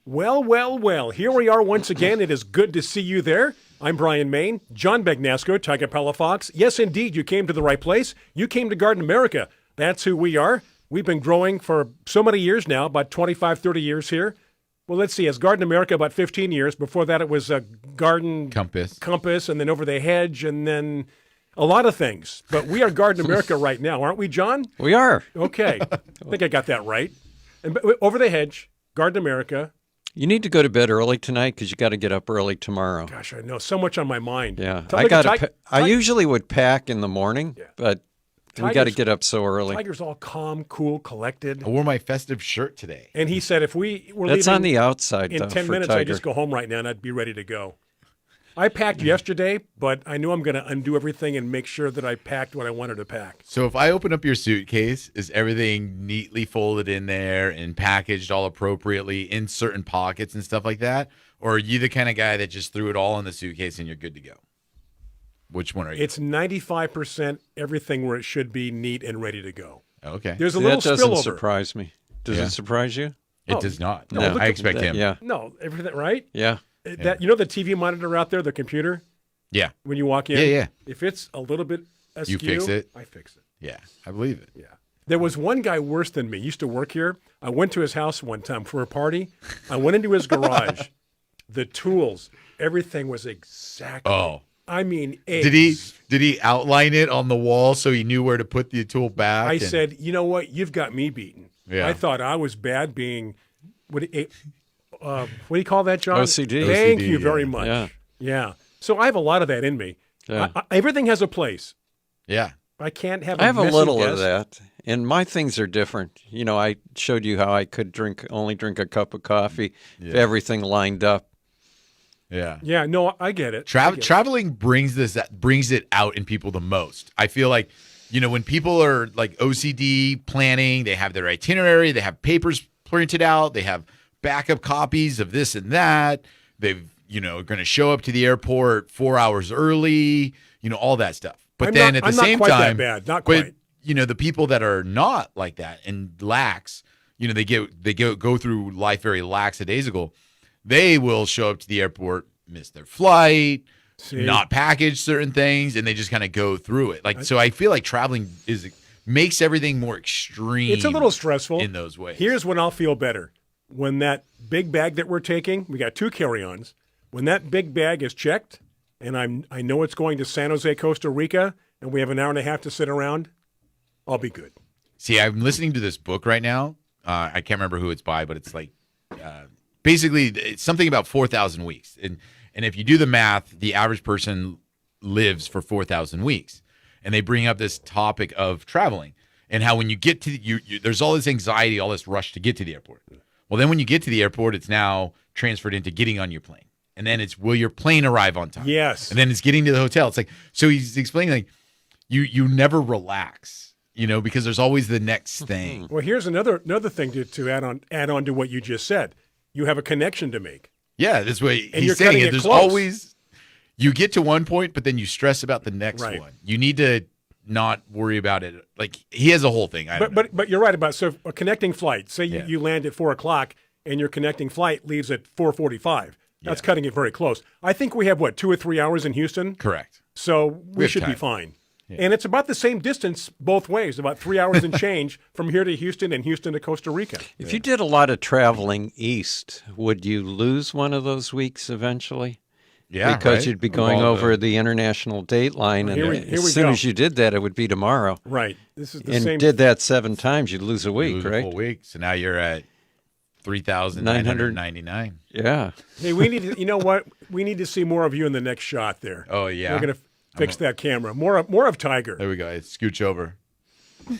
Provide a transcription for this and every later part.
Well, well, well. Here we are once again. It is good to see you there. I'm Brian Main, John Bagnasco, Tiger Palafox. Yes, indeed, you came to the right place. You came to Garden America. That's who we are. We've been growing for so many years now, about 25, 30 years here. Well, let's see. As Garden America, about 15 years. Before that, it was a Garden Compass, and then Over the Hedge, and then a lot of things. But we are Garden America right now, aren't we, John? We are. Okay. I think I got that right. And Over the Hedge, Garden America. You need to go to bed early tonight because you got to get up early tomorrow. Gosh, I know. So much on my mind. Yeah. I usually would pack in the morning, but we got to get up so early. Tiger's all calm, cool, collected. I wore my festive shirt today. And he said if we were That's leaving on the outside, in though, 10 for minutes, Tiger. I'd just go home right now and I'd be ready to go. I packed yesterday, but I knew I'm going to undo everything and make sure that I packed what I wanted to pack. So if I open up your suitcase, is everything neatly folded in there and packaged all appropriately in certain pockets and stuff like that? Or are you the kind of guy that just threw it all in the suitcase and you're good to go? Which one are you? It's 95% everything where it should be, neat and ready to go. Okay. There's a little That doesn't spillover. surprise me. Does it surprise you? It does not. no, No, look I at expect him. Yeah. No, everything, right? Yeah. That You know the TV monitor out there, the computer, Yeah. when you walk in? Yeah. If it's a little bit askew, You fix it? I fix it. Yeah. I believe it. Yeah. There was one guy worse than me. He used to work here. I went to his house one time for a party. I went into his garage. The tools, everything was exactly. Oh. I mean, Did he outline it on the wall so he knew where to put the tool back? I said, you know what? You've got me beaten. Yeah. I thought I was bad being, what do you call that, John? OCD. Thank OCD, you very yeah. much. Yeah. So I have a lot of that in me. Yeah. Everything has a place. Yeah. I can't have. I have a messy little desk. of that, and my things are different. You know, I showed you how I could only drink a cup of coffee if everything lined up. Yeah. Yeah. No, I get it. I get it. Traveling brings it out in people the most. I feel like, when people are like OCD planning, they have their itinerary, they have papers printed out, they have backup copies of this and that. They've, are going to show up to the airport 4 hours early, all that stuff. But I'm then not- at the I'm same not quite time, that bad. Not but, quite. the people that are not like that and lax, they go through life very lackadaisical. They will show up to the airport, miss their flight, not package certain things, and they just kind of go through it. So I feel like traveling makes everything more extreme. It's a little stressful in those ways. Here's when I'll feel better. When that big bag that we're taking, we got 2 carry-ons. When that big bag is checked, and I know it's going to San Jose, Costa Rica, and we have an hour and a half to sit around, I'll be good. See, I'm listening to this book right now. I can't remember who it's by, but it's like basically it's something about 4,000 weeks. And if you do the math, the average person lives for 4,000 weeks. And they bring up this topic of traveling and how when you get to there's all this anxiety, all this rush to get to the airport. Well, then when you get to the airport, it's now transferred into getting on your plane. And then it's, will your plane arrive on time? Yes. And then it's getting to the hotel. It's like, so he's explaining like you never relax, because there's always the next thing. Well, here's another thing to add on to what you just said. You have a connection to make. Yeah, that's what you're he's saying. cutting it There's close. always, you get to one point, but then you stress about the next Right. one. You need to not worry about it. Like he has a whole thing. But you're right about a connecting flight. Say Yeah. you land at 4:00 and your connecting flight leaves at 4:45. That's Yeah. cutting it very close. I think we have 2 or 3 hours in Houston, Correct. so we have should be time. fine. Yeah. And it's about the same distance both ways, about 3 hours and change from here to Houston and Houston to Costa Rica. If you did a lot of traveling east, would you lose one of those weeks eventually? Yeah, Because right? you'd be going Of all over the international date line, and Here we as soon go. as you did that, it would be tomorrow. Right. This is the And same. did that 7 times, you'd lose a You week, lose a right? full week. So now you're at 3,999. Yeah. Hey, we need to. You know what? We need to see more of you in the next shot there. Oh yeah. We're gonna fix that camera. More of Tiger. There we go. Scooch over.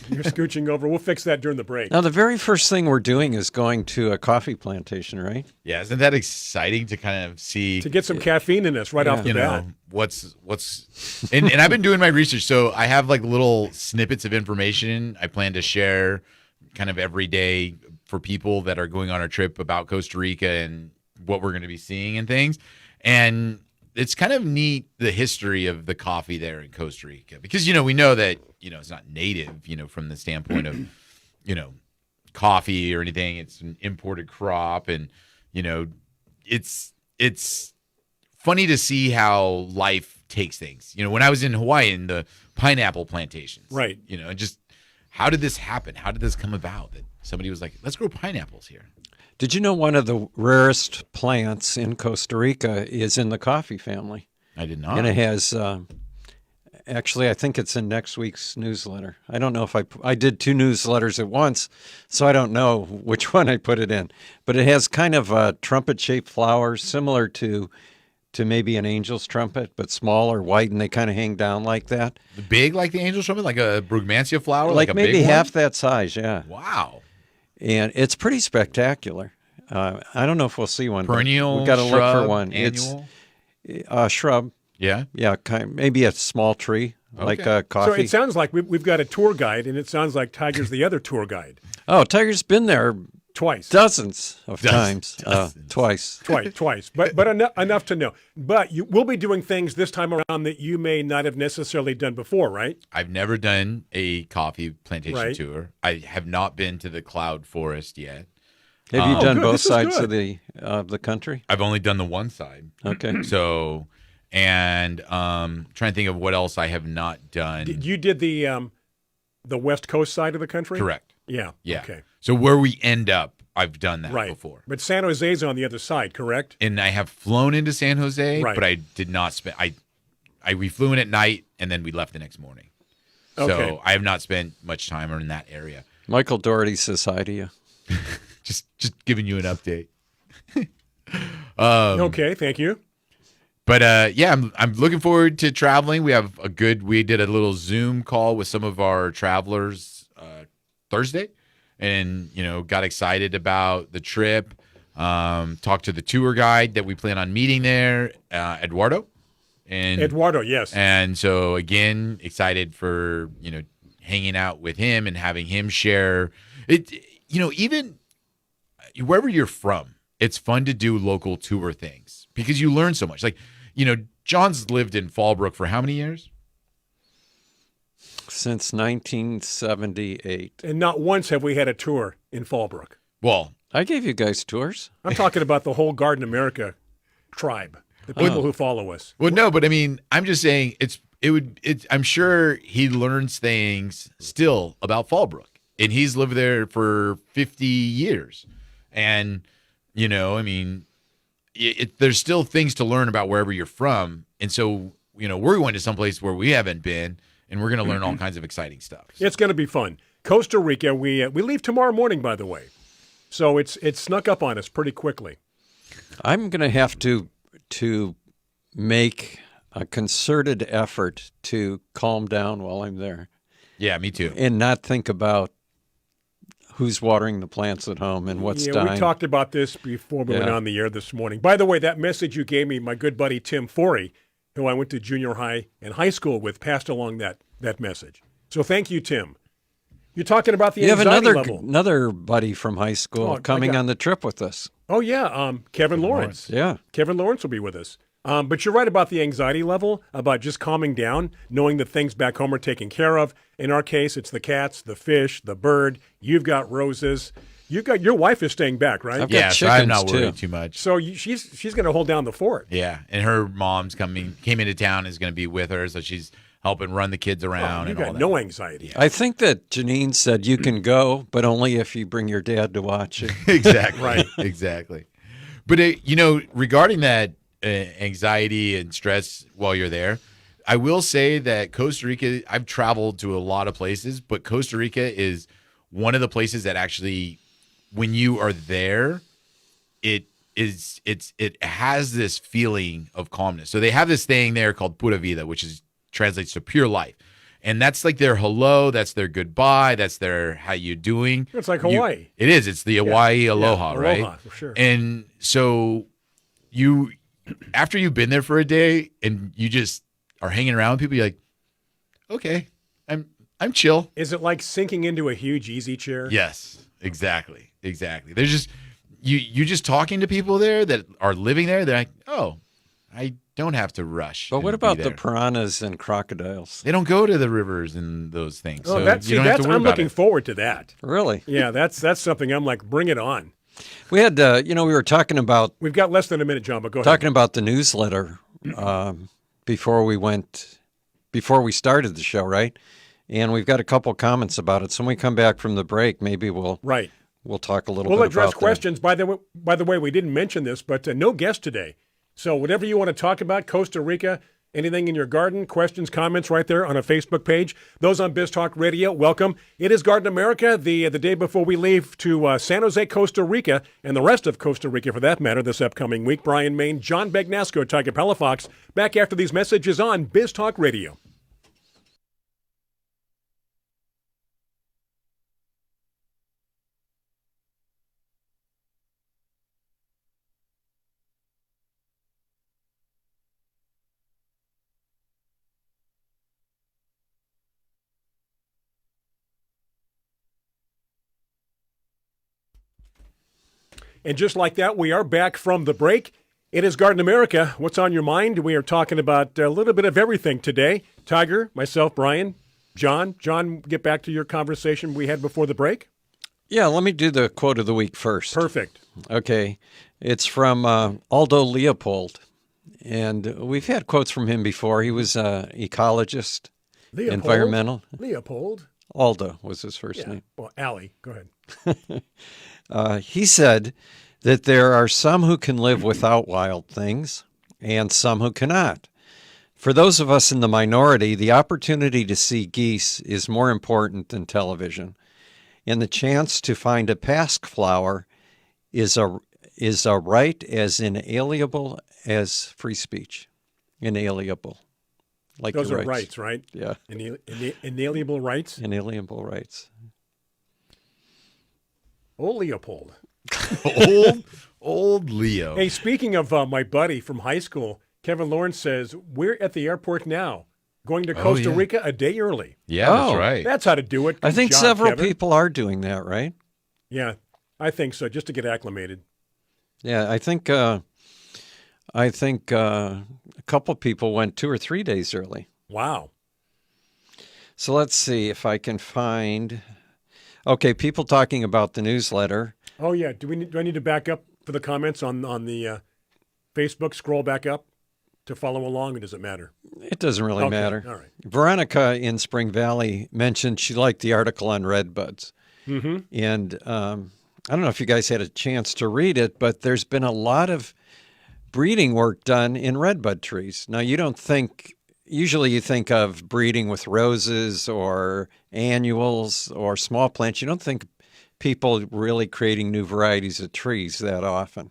You're scooching over. We'll fix that during the break. Now, the very first thing we're doing is going to a coffee plantation, right? Yeah, isn't that exciting to kind of see? To get some caffeine in us right off the bat. What's and I've been doing my research, so I have like little snippets of information I plan to share kind of every day for people that are going on a trip about Costa Rica and what we're going to be seeing and things. And it's kind of neat, the history of the coffee there in Costa Rica, because we know that it's not native, from the standpoint of coffee or anything. It's an imported crop, and you know, it's funny to see how life takes things. You know, when I was in Hawaii in the pineapple plantations, right? You know, just how did this happen? How did this come about that somebody was like, let's grow pineapples here? Did you know one of the rarest plants in Costa Rica is in the coffee family? I did not. And it has, actually, I think it's in next week's newsletter. I don't know if I did 2 newsletters at once, so I don't know which one I put it in. But it has kind of a trumpet-shaped flowers, similar to maybe an angel's trumpet, but small or white, and they kind of hang down like that. Big like the angel's trumpet, like a brugmansia flower? Like a maybe big half one? that size, yeah. Wow. And it's pretty spectacular. I don't know if we'll see one. Perennial, we've got to look for shrub, one. annual? It's a shrub. Yeah? Yeah, maybe a small tree, like a coffee. So it sounds like we've got a tour guide, and it sounds like Tiger's the other tour guide. Oh, Tiger's been there Twice. dozens of times. Twice. Twice. But enough to know. But we'll be doing things this time around that you may not have necessarily done before, right? I've never done a coffee plantation Right. tour. I have not been to the cloud forest yet. Have you done good. both This is sides good. of the country? I've only done the one side. Okay. So, and trying to think of what else I have not done. You did the West Coast side of the country? Correct. Yeah. Yeah. Okay. So where we end up, I've done that Right. before. But San Jose's on the other side, correct? And I have flown into San Jose, Right. but I did not spend. We flew in at night and then we left the next morning. Okay. So I have not spent much time in that area. Michael Doherty says hi to you. Just giving you an update. Okay, thank you. But yeah, I'm looking forward to traveling. We did a little Zoom call with some of our travelers Thursday, and got excited about the trip. Talked to the tour guide that we plan on meeting there, Eduardo. Eduardo, yes. And so again, excited for hanging out with him and having him share it. Even wherever you're from, it's fun to do local tour things because you learn so much. Like, John's lived in Fallbrook for how many years? Since 1978. And not once have we had a tour in Fallbrook. Well, I gave you guys tours. I'm talking about the whole Garden America tribe, the people who follow us. well, no, but I mean, I'm just saying I'm sure he learns things still about Fallbrook, and he's lived there for 50 years. And, I mean, there's still things to learn about wherever you're from. And so, we're going to someplace where we haven't been, and we're going to learn all kinds of exciting stuff. It's going to be fun. Costa Rica, we leave tomorrow morning, by the way. So it's snuck up on us pretty quickly. I'm going to have to make a concerted effort to calm down while I'm there Yeah, me too. and not think about who's watering the plants at home and what's dying. We talked about this before we went Yeah. on the air this morning. By the way, that message you gave me, my good buddy Tim Forey, who I went to junior high and high school with, passed along that message. So thank you, Tim. You're talking about the You have anxiety level. another buddy from high school Oh, coming okay. on the trip with us. Oh, yeah, Kevin Lawrence. Yeah. Kevin Lawrence will be with us. But you're right about the anxiety level, about just calming down, knowing that things back home are taken care of. In our case, it's the cats, the fish, the bird. You've got roses. Your wife is staying back, right? I've got Yeah, so I'm chickens, not worried too. too much. So she's going to hold down the fort. Yeah, and her mom's came into town, is going to be with her, so she's helping run the kids around You and all got that. no anxiety. I think that Janine said you can go, but only if you bring your dad to watch it. Exactly. Right. Exactly. But regarding that anxiety and stress while you're there, I will say that Costa Rica, I've traveled to a lot of places, but Costa Rica is one of the places that actually, when you are there, it has this feeling of calmness. So they have this thing there called Pura Vida, which translates to pure life. And that's like their hello, that's their goodbye, that's their how you doing. It's like Hawaii. It is. It's the Hawaii aloha, Yeah, right? aloha, for sure. And so after you've been there for a day and you just are hanging around with people, you're like, okay, I'm chill. Is it like sinking into a huge easy chair? Yes, exactly. There's just you just talking to people there that are living there. They're like, oh, I don't have to rush. But what and be about the there. piranhas and crocodiles? They don't go to the rivers and those things. Oh, So that's you don't have to worry I'm about looking it. forward to that. Really? Yeah, that's something I'm like, bring it on. We had, we were talking about We've got less than a minute, John, but go ahead. talking about the newsletter before we started the show, right? And we've got a couple comments about it. So when we come back from the break, maybe we'll talk a little bit We'll about address that. questions. By the way, we didn't mention this, but no guest today. So whatever you want to talk about, Costa Rica, anything in your garden, questions, comments right there on a Facebook page. Those on Biz Talk Radio, welcome. It is Garden America, the day before we leave to San Jose, Costa Rica, and the rest of Costa Rica for that matter this upcoming week. Brian Main, John Bagnasco, Tiger Palafox, back after these messages on Biz Talk Radio. And just like that, we are back from the break. It is Garden America. What's on your mind? We are talking about a little bit of everything today. Tiger, myself, Brian, John. John, get back to your conversation we had before the break. Yeah, let me do the quote of the week first. Perfect. Okay. It's from Aldo Leopold. And we've had quotes from him before. He was an ecologist, environmental. Leopold. Aldo was his first name. Well, Allie, go ahead. He said that there are some who can live without wild things and some who cannot. For those of us in the minority, the opportunity to see geese is more important than television. And the chance to find a pasque flower is a right as inalienable as free speech. Inalienable. Like Those your are rights, right? Yeah. Inalienable rights? Inalienable rights. Oh, Leopold. Old Leo. Hey, speaking of my buddy from high school, Kevin Lawrence says, we're at the airport now, going to Costa Rica a day early. Yeah, that's right. That's how to do it. I think Good job, several Kevin. people are doing that, right? Yeah, I think so, just to get acclimated. Yeah, I think a couple people went 2 or 3 days early. Wow. So let's see if I can find. Okay, people talking about the newsletter. Oh yeah. Do I need to back up for the comments on the Facebook? Scroll back up to follow along, or does it matter? It doesn't really matter. All right. Veronica in Spring Valley mentioned she liked the article on redbuds. Mm-hmm. And I don't know if you guys had a chance to read it, but there's been a lot of breeding work done in redbud trees. Now, usually you think of breeding with roses or annuals or small plants. You don't think people really creating new varieties of trees that often.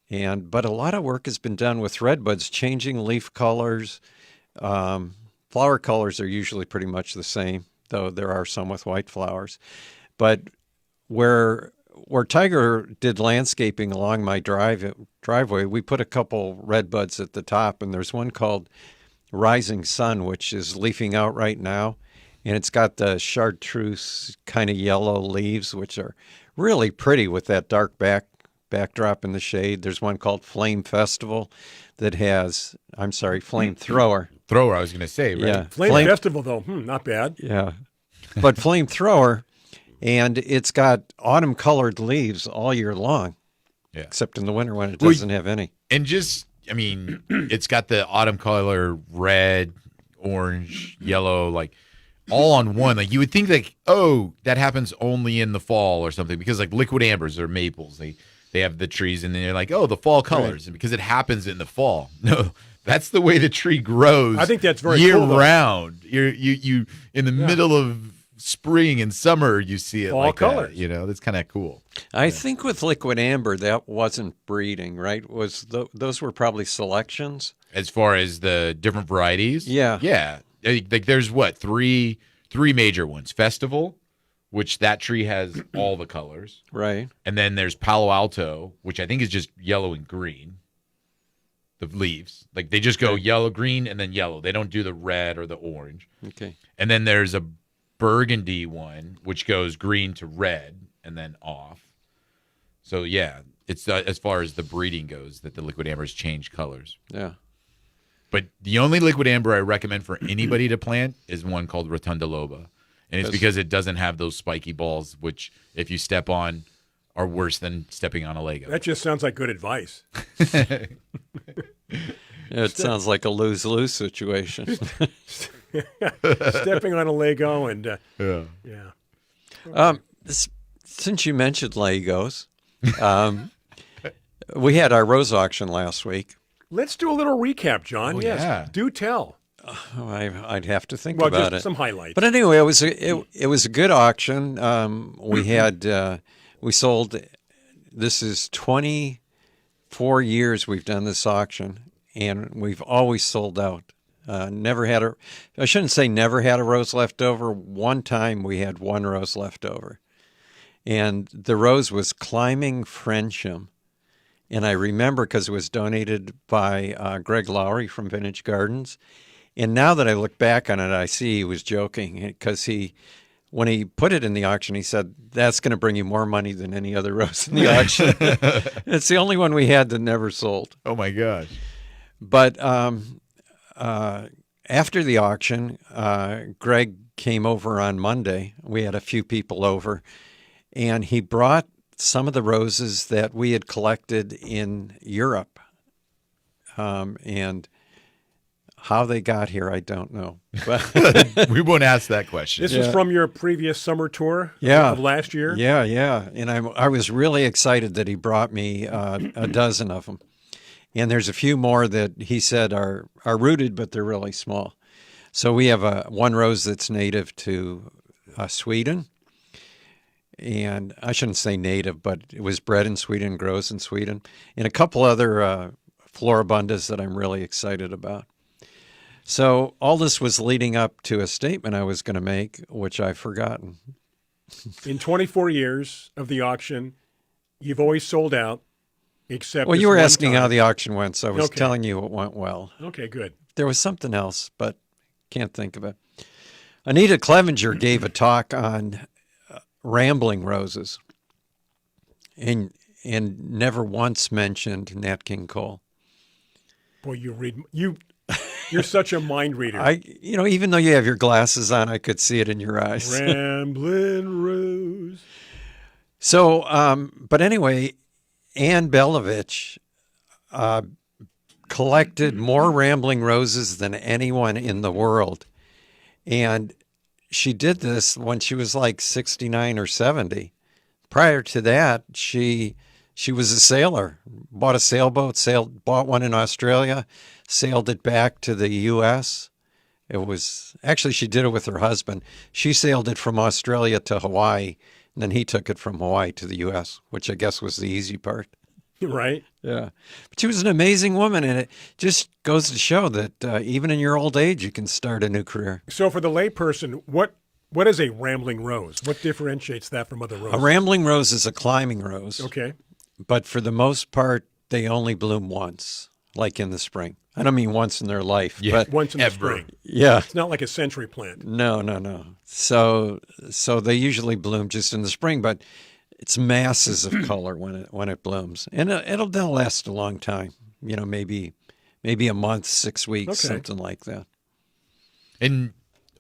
But a lot of work has been done with redbuds, changing leaf colors. Flower colors are usually pretty much the same, though there are some with white flowers. But where Tiger did landscaping along my driveway, we put a couple redbuds at the top, and there's one called Rising Sun, which is leafing out right now. And it's got the chartreuse kind of yellow leaves, which are really pretty with that dark backdrop in the shade. There's one called Flame Festival that has, Flame Thrower. Thrower, I was going to say, right? Yeah. Flame Festival, though, not bad. Yeah. But Flame Thrower, and it's got autumn-colored leaves all year long, except in the winter when it doesn't have any. And it's got the autumn color, red, orange, yellow, like all on one. Like you would think that happens only in the fall or something, because like liquid ambers or maples, they have the trees and then they're like, the fall colors, and because it happens in the fall. No, that's the way the tree grows. I think that's very year cool, round. You in the middle of spring and summer, you see it fall like colors. that. That's kind of cool. I think with liquid amber, that wasn't breeding, right? Those were probably selections As far as the different varieties, Yeah. Like there's three major ones: Festival, which that tree has all the colors, right? and then there's Palo Alto, which I think is just yellow and green. The leaves, like they just go yellow, green, and then yellow. They don't do the red or the orange. Okay. And then there's a Burgundy one, which goes green to red and then off. So yeah, it's as far as the breeding goes that the liquid ambers change colors. Yeah. But the only liquid amber I recommend for anybody to plant is one called Rotunda Loba. And it's because it doesn't have those spiky balls, which if you step on, are worse than stepping on a Lego. That just sounds like good advice. It sounds like a lose-lose situation. Stepping on a Lego and Yeah. yeah. Since you mentioned Legos, we had our rose auction last week. Let's do a little recap, John. Oh, yes, yeah. do tell. I'd have to think Well, about just it. some highlights. But anyway, it was a good auction. We sold. This is 24 years we've done this auction, and we've always sold out. Never had I shouldn't say never had a rose left over. One time we had one rose left over, and the rose was Climbing Friendship. And I remember because it was donated by Greg Lowry from Vintage Gardens. And now that I look back on it, I see he was joking because when he put it in the auction, he said, that's going to bring you more money than any other rose in the auction. It's the only one we had that never sold. Oh my gosh. But after the auction, Greg came over on Monday. We had a few people over, and he brought some of the roses that we had collected in Europe. And how they got here, I don't know. But We won't ask that question. This is from your previous summer tour Yeah. of last year? Yeah. And I was really excited that he brought me a dozen of them. And there's a few more that he said are rooted, but they're really small. So we have one rose that's native to Sweden. And I shouldn't say native, but it was bred in Sweden, grows in Sweden. And a couple other floribundas that I'm really excited about. So all this was leading up to a statement I was going to make, which I've forgotten. In 24 years of the auction, you've always sold out, except Well, this you were one asking time. how the auction went, so I was Okay. telling you it went well. Okay, good. There was something else, but can't think of it. Anita Clevenger gave a talk on rambling roses and never once mentioned Nat King Cole. Boy, you're such a mind reader. Even though you have your glasses on, I could see it in your eyes. Ramblin' Rose. So, but anyway, Anne Belovich collected more rambling roses than anyone in the world. And she did this when she was like 69 or 70. Prior to that, she was a sailor, bought a sailboat, bought one in Australia, sailed it back to the U.S. She did it with her husband. She sailed it from Australia to Hawaii, and then he took it from Hawaii to the U.S., which I guess was the easy part. Right? Yeah. But she was an amazing woman, and it just goes to show that even in your old age, you can start a new career. So for the layperson, what is a rambling rose? What differentiates that from other roses? A rambling rose is a climbing rose. Okay. But for the most part, they only bloom once, like in the spring. I don't mean once in their life, but Once in the Ever. spring. yeah. It's not like a century plant. No. So they usually bloom just in the spring, but it's masses of color when it blooms, and they'll last a long time. Maybe a month, 6 weeks, Okay. something like that. And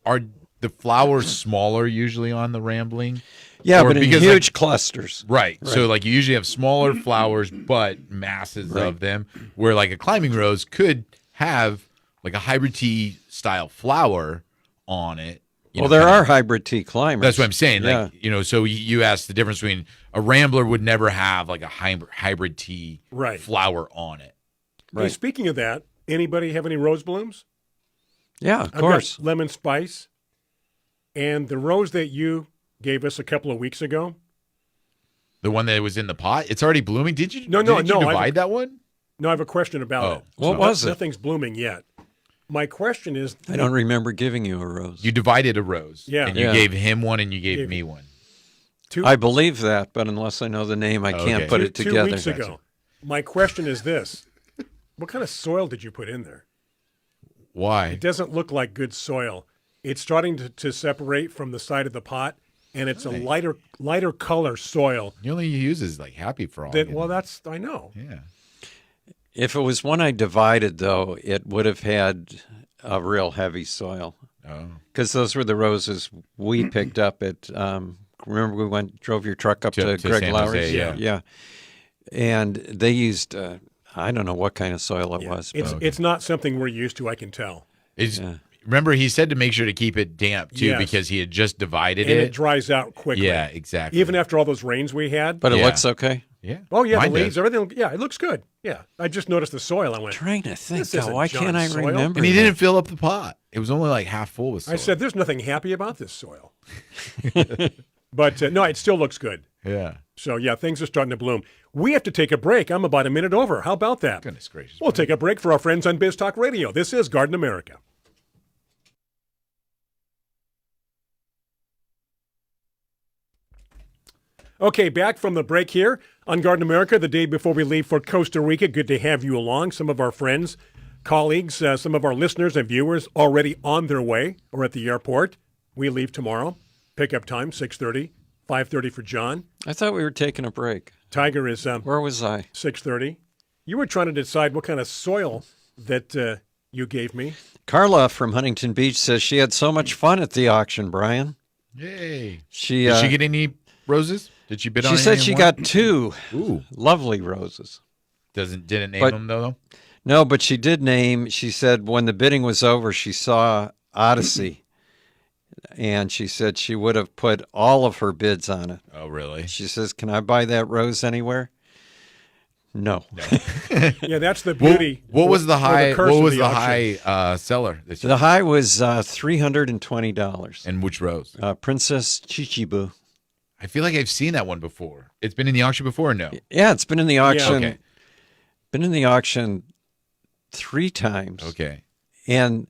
are the flowers smaller usually on the rambling? Yeah, Or but in because, huge clusters. Right. So like you usually have smaller flowers, but masses Right. of them. Where like a climbing rose could have like a hybrid tea style flower on it. Well, there are hybrid tea climbers. That's what I'm saying. Yeah. Like, so you asked the difference between a rambler would never have like a hybrid tea Right. flower on it. Hey, Right. speaking of that, anybody have any rose blooms? Yeah, of I've course. got lemon spice. And the rose that you gave us a couple of weeks ago. The one that was in the pot, it's already blooming. Did you? No, didn't you I- divide that one? No, I have a question about Oh. it. What was it? Nothing's blooming yet. My question is, I don't remember giving you a rose. You divided a rose. Yeah. And you Yeah. gave him one and you gave Gave- me one. I believe that, but unless I know the name, I can't Okay. put two, it together. 2 weeks ago. My question is this. What kind of soil did you put in there? Why? It doesn't look like good soil. It's starting to separate from the side of the pot, and it's a lighter color soil. He only uses like Happy Frog. I know. Yeah. If it was one I divided, though, it would have had a real heavy soil Oh. because those were the roses we picked up at Remember we drove your truck up to Greg San Lowry's? Jose, Yeah. And they used, I don't know what kind of soil it was. It's not something we're used to, I can tell. Remember, he said to make sure to keep it damp, too, because he had just divided and it. it dries out quickly. Yeah, exactly. Even after all those rains we had. But it looks okay. Yeah. Oh, yeah, Mine the leaves, does. everything. Yeah, it looks good. Yeah. I just noticed the soil. I went, Trying to think, This isn't why John's can't I soil. remember? And he that? didn't fill up the pot. It was only like half full with soil. I said, there's nothing happy about this soil. But no, it still looks good. Yeah. So, yeah, things are starting to bloom. We have to take a break. I'm about a minute over. How about that? Goodness gracious. We'll take a break for our friends on Biz Talk Radio. This is Garden America. Okay, back from the break here on Garden America, the day before we leave for Costa Rica. Good to have you along. Some of our friends, colleagues, some of our listeners and viewers already on their way or at the airport. We leave tomorrow. Pickup time, 6:30, 5:30 for John. I thought we were taking a break. Tiger is Where was I? 6:30. You were trying to decide what kind of soil that you gave me. Carla from Huntington Beach says she had so much fun at the auction, Brian. Yay. She Did she get any roses? Did she bid on She any said she more? got 2 Ooh. lovely roses. Didn't name But- them, though? No, but she did name, she said when the bidding was over, she saw Odyssey. And she said she would have put all of her bids on it. Oh, really? She says, "Can I buy that rose anywhere?" No. Yeah, that's the beauty. What was the or high? curse What of was the the auction. high seller? This year? The high was $320. And which rose? Princess Chichibu. I feel like I've seen that one before. It's been in the auction before, or no? Yeah, it's been in the auction. Okay. Been in the auction 3 times. Okay. And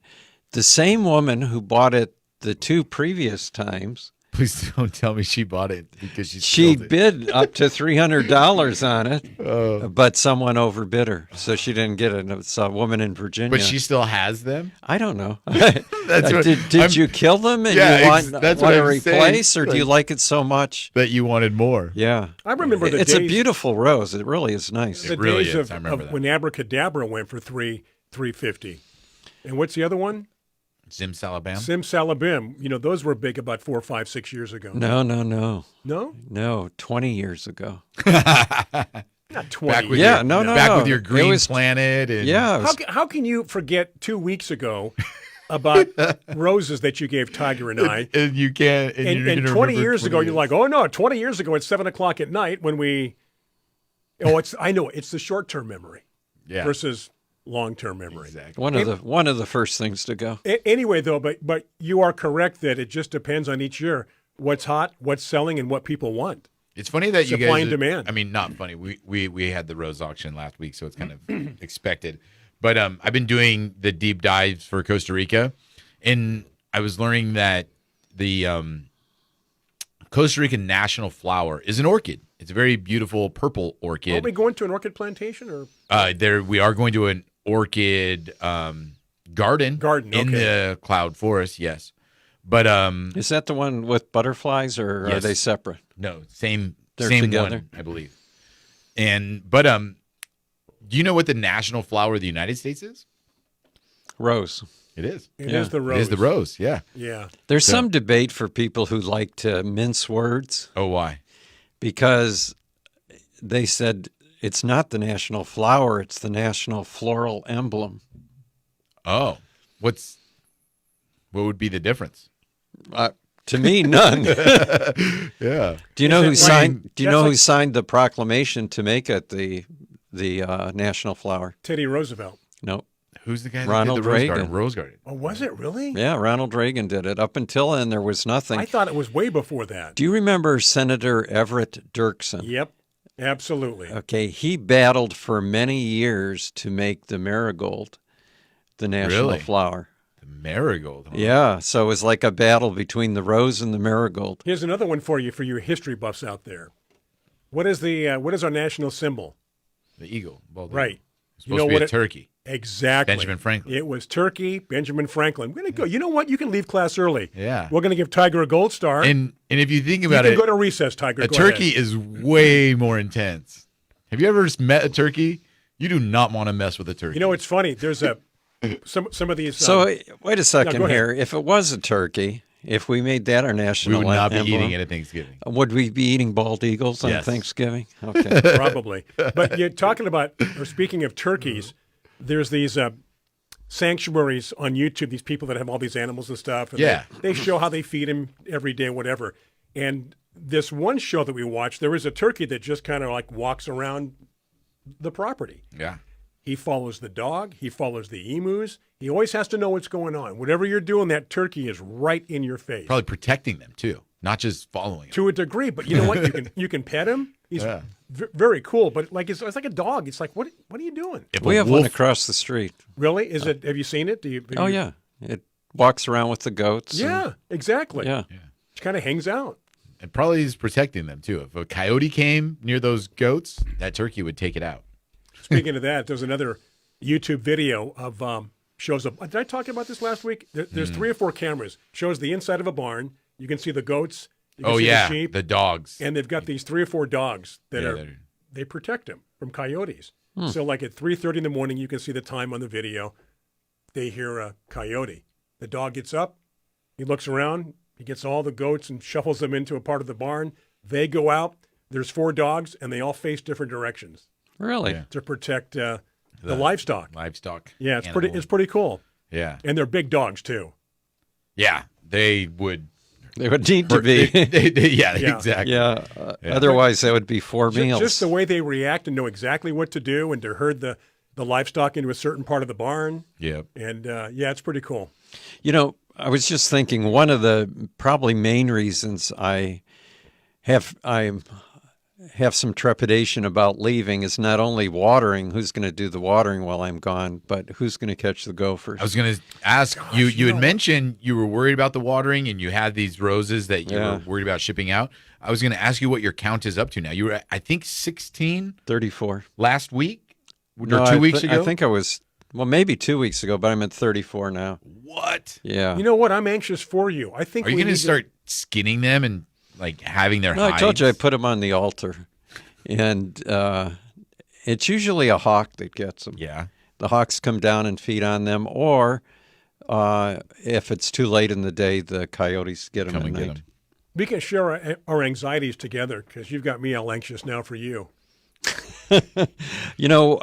the same woman who bought it the 2 previous times, Please don't tell me she bought it because she spilled it. bid up to $300 on it, but someone overbid her, so she didn't get it. It's a woman in Virginia. But she still has them. I don't know. That's what- did I'm- you kill them and Yeah, you want that's to what I'm replace, saying. or do you like it so much? That you wanted more. Yeah. I remember the It's a days- beautiful rose. It really is nice. The It really days is. I remember of that. when Abracadabra went for $350. And what's the other one? Simsalabam. Simsalabim. You know, those were big about 4, 5, 6 years ago. No. No? 20 years ago. Not 20. Back with Yeah, your, no. Back with your It green was- planet. And Yeah. it was- How can you forget 2 weeks ago about roses that you gave Tiger and I? And you can't. And, you're And gonna 20 remember years ago, 20 you're like, oh no, 20 years ago at 7 o'clock at night when we. Oh, I know it's the short-term memory yeah. versus long-term memory. Exactly. one of the first things to go. Anyway, though, but you are correct that it just depends on each year what's hot, what's selling, and what people want. It's funny that you guys. Supply and demand. I mean, not funny. We had the rose auction last week, so it's kind of expected. But I've been doing the deep dives for Costa Rica, and I was learning that the Costa Rican national flower is an orchid. It's a very beautiful purple Are orchid. we going to an orchid plantation or? There we are going to an orchid garden. Garden, in okay. the cloud forest. Yes, but Is that the one with butterflies, or are Yes. they separate? no, same They're same together? one, I believe. And but do you know what the national flower of the United States is? Rose. It is. It Yeah. is the rose. It is the rose. Yeah. Yeah. There's So- some debate for people who like to mince words, Oh, why? because they said it's not the national flower, it's the national floral emblem. Oh, what would be the difference? To me, none. Yeah. Do you know Is who it signed? like- Do you that's know who like- signed the proclamation to make it the national flower? Teddy Roosevelt. No. Who's the guy that Ronald did the Rose Reagan. Garden? Rose Garden. Oh, was it really? Yeah, Ronald Reagan did it. Up until then, there was nothing. I thought it was way before that. Do you remember Senator Everett Dirksen? Yep. Absolutely. Okay, he battled for many years to make the marigold the national Really? flower. The marigold. Huh? Yeah, so it was like a battle between the rose and the marigold. Here's another one for you history buffs out there. What is our national symbol? The eagle. Bald Right. eagle. It's supposed to be a turkey. Exactly. Benjamin Franklin. It was turkey, Benjamin Franklin. We're going to go. You know what? You can leave class early. Yeah. We're going to give Tiger a gold star. And if you think you about can it, go to recess, Tiger. a Go turkey ahead. is way more intense. Have you ever met a turkey? You do not want to mess with a turkey. You know, it's funny. There's some of these. So wait a second go ahead. here. If it was a turkey If we made that our We national would not be emblem, eating it at Thanksgiving. would we be eating bald eagles on Yes. Thanksgiving? Okay. Probably. But you're talking about, or speaking of turkeys, there's these sanctuaries on YouTube, these people that have all these animals and stuff. And Yeah. they show how they feed them every day, whatever. And this one show that we watched, there was a turkey that just kind of like walks around the property. Yeah. He follows the dog. He follows the emus. He always has to know what's going on. Whatever you're doing, that turkey is right in your face. Probably protecting them too, not just following them. To a degree, but you know what? You can pet him. He's Yeah. very cool, but like it's like a dog. It's like what are you doing? If We a have one wolf- across the street. Really? Is it? Have you seen it? Oh, yeah. It walks around with the goats. and- Yeah, exactly. yeah. It kind of hangs out. and probably is protecting them too. If a coyote came near those goats, that turkey would take it out. Speaking of that, there's another YouTube video of shows up. Did I talk about this last week? There's 3 or 4 cameras. Shows the inside of a barn. You can see the goats. You can Oh see yeah, the sheep, the dogs. and they've got these 3 or 4 dogs that Yeah, they protect them from coyotes. So like at 3:30 in the morning, you can see the time on the video. They hear a coyote. The dog gets up. He looks around. He gets all the goats and shuffles them into a part of the barn. They go out. There's 4 dogs, and they all face different directions Really? Yeah. to protect the livestock. livestock. Yeah, it's animals. pretty cool. Yeah, And they're big dogs too. yeah. They would. They would need to be. Yeah, Yeah. exactly. yeah. Otherwise, that would be 4 meals. Just the way they react and know exactly what to do, and to herd the livestock into a certain part of the barn. Yep. And yeah, it's pretty cool. You know, I was just thinking one of the probably main reasons I have some trepidation about leaving is not only watering, who's going to do the watering while I'm gone, but who's going to catch the gophers. I was going to ask you. You had mentioned you were worried about the watering, and you had these roses that you were worried about shipping out. I was going to ask you what your count is up to now. You were, I think, 16 34. last week or No, 2 weeks ago. I think I was, well, maybe 2 weeks ago, but I'm at 34 now. What? Yeah. You know what? I'm anxious for you. I think Are you we going to need start skinning them and like having their No, hides? I told you I put them on the altar. And it's usually a hawk that gets them. Yeah. The hawks come down and feed on them, or if it's too late in the day, the coyotes get them Come at and get night. them. We can share our anxieties together, because you've got me all anxious now for you. You know,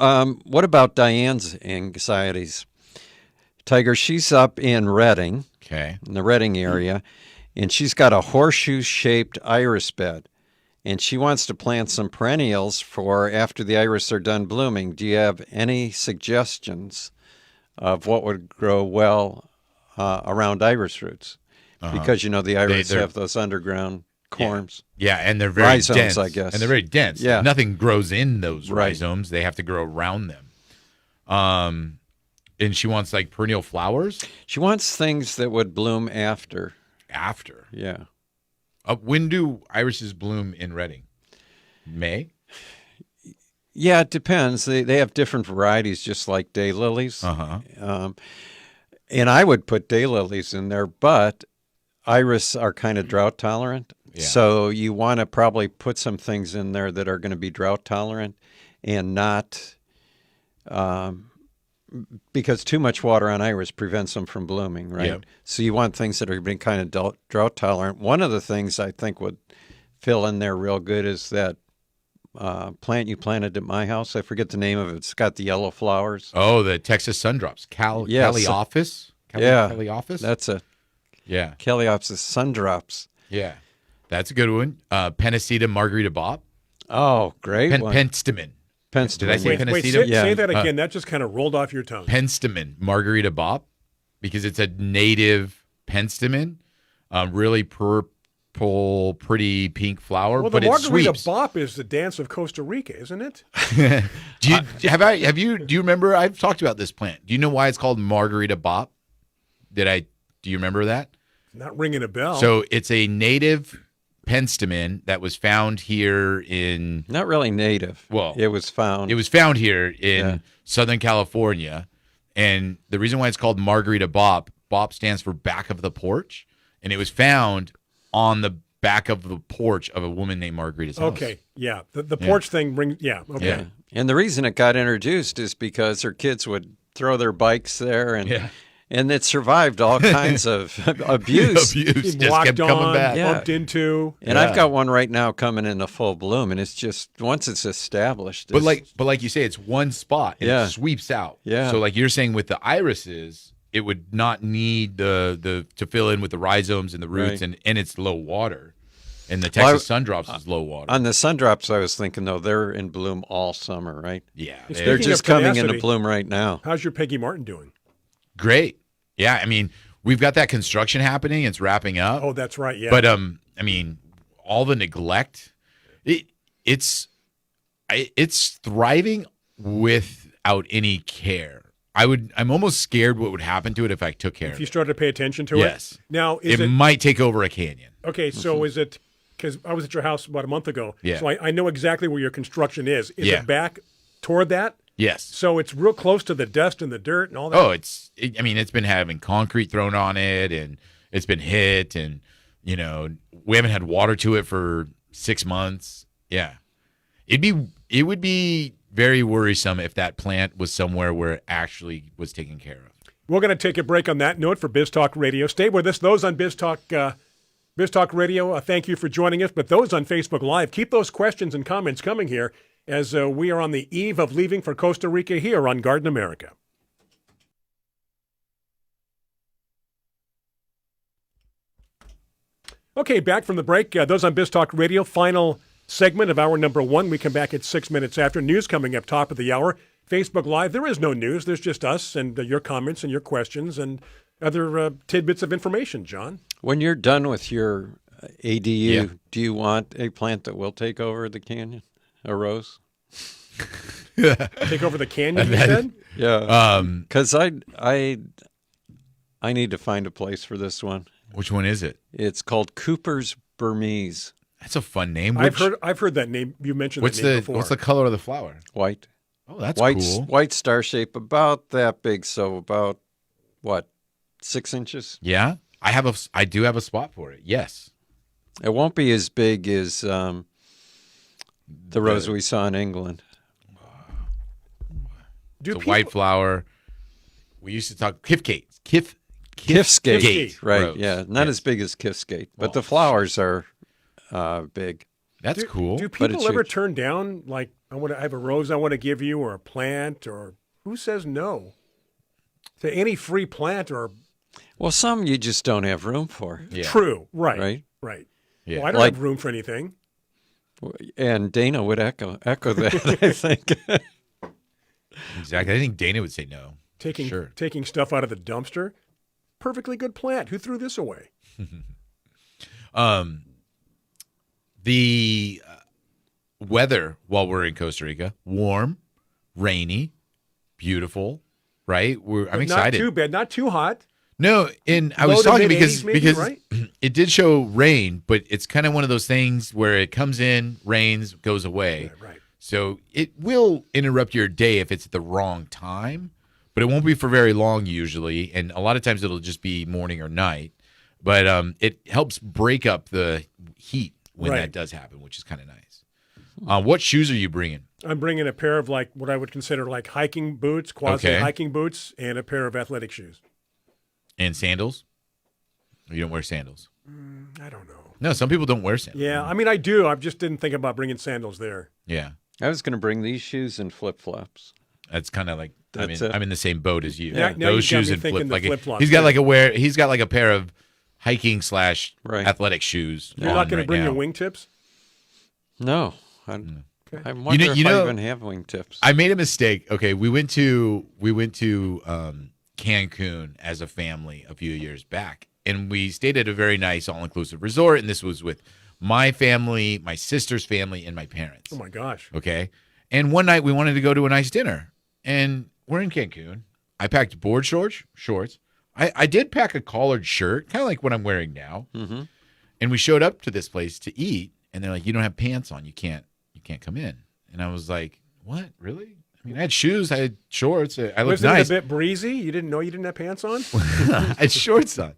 what about Diane's anxieties? Tiger, she's up in Redding, Okay. in the Redding area, and she's got a horseshoe-shaped iris bed. And she wants to plant some perennials for after the iris are done blooming. Do you have any suggestions of what would grow well around iris roots? Because, you know, the iris they're- have those underground corms. Yeah, and they're very Rhizomes, dense. I guess. And they're very dense. Yeah. Nothing grows in those Right. rhizomes. They have to grow around them. And she wants like perennial flowers She wants things that would bloom after. after. Yeah. When do irises bloom in Redding? May? Yeah, it depends. They have different varieties, just like daylilies. Uh-huh. And I would put daylilies in there, but iris are kind of drought tolerant. Yeah. So you want to probably put some things in there that are going to be drought tolerant and not because too much water on iris prevents them from blooming, right? Yep. So you want things that are being kind of drought tolerant. One of the things I think would fill in there real good is that plant you planted at my house. I forget the name of it. It's got the yellow flowers. Oh, the Texas sundrops. Yeah, Calliophis? Yeah. Calliophis? That's a Yeah. Calliops sundrops. Yeah. That's a good one. Pennisetum margarita bop. Oh, great one. Penstemon. Penstemon. Did I say Wait, Pennisetum? say, Yeah. say that again. That just kind of rolled off your tongue. Penstemon margarita bop, because it's a native penstemon, really purple, pretty pink flower, Well, but the it margarita sweeps. bop is the dance of Costa Rica, isn't it? Do you remember? I've talked about this plant. Do you know why it's called margarita bop? Do you remember that? Not ringing a bell. So it's a native penstemon that was found here in. Not really native. Well, it was found. It was found here in Yeah. Southern California, and the reason why it's called margarita bop stands for back of the porch, and it was found on the back of the porch of a woman named Margarita's house. okay, yeah. The porch thing rings. Yeah, okay. Yeah. And the reason it got introduced is because her kids would throw their bikes there, and Yeah. and it survived all kinds of abuse. Abuse just Walked kept coming on, back. Yeah. bumped into. And I've got one right now coming into full bloom, and it's just once it's established. But like you say, it's one spot and Yeah. it sweeps out. Yeah. So like you're saying with the irises, it would not need the to fill in with the rhizomes and the roots, Right. and it's low water. And the Well, Texas sundrops is low water. on the sundrops, I was thinking though they're in bloom all summer, right? Yeah, Speaking They're of just coming into tenacity, bloom right now. How's your Peggy Martin doing? great. Yeah, I mean, we've got that construction happening. It's wrapping up. Oh, that's right. Yeah. But I mean, all the neglect, it's thriving without any care. I'm almost scared what would happen to it if I took care if of you it. started to pay attention to Yes. it. Now, is It it might take over a canyon. okay? So is it because I was at your house about a month ago? Yeah. So I know exactly where your construction is. Is Yeah. it back toward that? Yes. So it's real close to the dust and the dirt and all that. Oh, I mean, it's been having concrete thrown on it, and it's been hit, and we haven't had water to it for 6 months. Yeah, it would be very worrisome if that plant was somewhere where it actually was taken care of. We're going to take a break on that note for Biz Talk Radio. Stay with us. Those on Biz Talk Radio, thank you for joining us. But those on Facebook Live, keep those questions and comments coming here as we are on the eve of leaving for Costa Rica here on Garden America. Okay, back from the break. Those on Biz Talk Radio, final segment of hour number 1. We come back at 6 minutes after. News coming up top of the hour. Facebook Live, there is no news. There's just us and your comments and your questions and other tidbits of information, John. When you're done with your ADU, do you want a plant that will take over the canyon? A rose? Take over the canyon, you said? Yeah. Because I need to find a place for this one. Which one is it? It's called Cooper's Burmese. That's a fun name. I've heard that name. You mentioned that name before. What's the color of the flower? White. Oh, that's White, cool. White star shape, about that big. So about, 6 inches? Yeah, I do have a spot for it. Yes. It won't be as big as the rose we saw in England. Do It's a white flower. We used to talk Kifskate. Kifskate, right? rose. Yeah, not as big as Kifskate, but the flowers are big. That's cool. Do but people it's ever huge. turn down, like, I have a rose I want to give you, or a plant, or who says no to any free plant? Or Well, some you just don't have room for. Yeah. true, right? Yeah. Well, I don't Like- have room for anything. And Dana would echo that, I think. Exactly. I think Dana would say no. Taking stuff out of the dumpster. Perfectly good plant. Who threw this away? The weather while we're in Costa Rica, warm, rainy, beautiful, right? I'm excited. Not too bad. Not too hot. No, and I Low was to talking mid-80s maybe, because right? it did show rain, but it's kind of one of those things where it comes in, rains, goes away. Yeah, right. So it will interrupt your day if it's at the wrong time, but it won't be for very long usually, and a lot of times it'll just be morning or night. But it helps break up the heat when Right. that does happen, which is kind of nice. What shoes are you bringing? I'm bringing a pair of like what I would consider like hiking boots, quasi-hiking boots, and a pair of athletic shoes. And sandals? Or you don't wear sandals? I don't know. No, some people don't wear sandals. Yeah, I mean I do. I just didn't think about bringing sandals there. Yeah. I was going to bring these shoes and flip-flops. That's kind of like That's it. I'm in the same boat as you. Yeah, now Those you got shoes me and thinking the like flip-flops, he's got yeah. he's got like a pair of hiking / Right. athletic shoes. You're on not going to right bring now. your wingtips? No. I wonder if you know- I even have wingtips. I made a mistake. Okay, we went to Cancun as a family a few years back, and we stayed at a very nice all-inclusive resort. And this was with my family, my sister's family, and my parents. Oh my gosh. Okay. And one night we wanted to go to a nice dinner, and we're in Cancun. I packed board shorts. I did pack a collared shirt, kind of like what I'm wearing now. Mm-hmm. And we showed up to this place to eat, and they're like, "You don't have pants on. You can't come in." And I was like, "What? Really?" I mean, I had shoes, I had shorts. I looked Was nice. it a bit breezy? You didn't know you didn't have pants on? I had shorts on.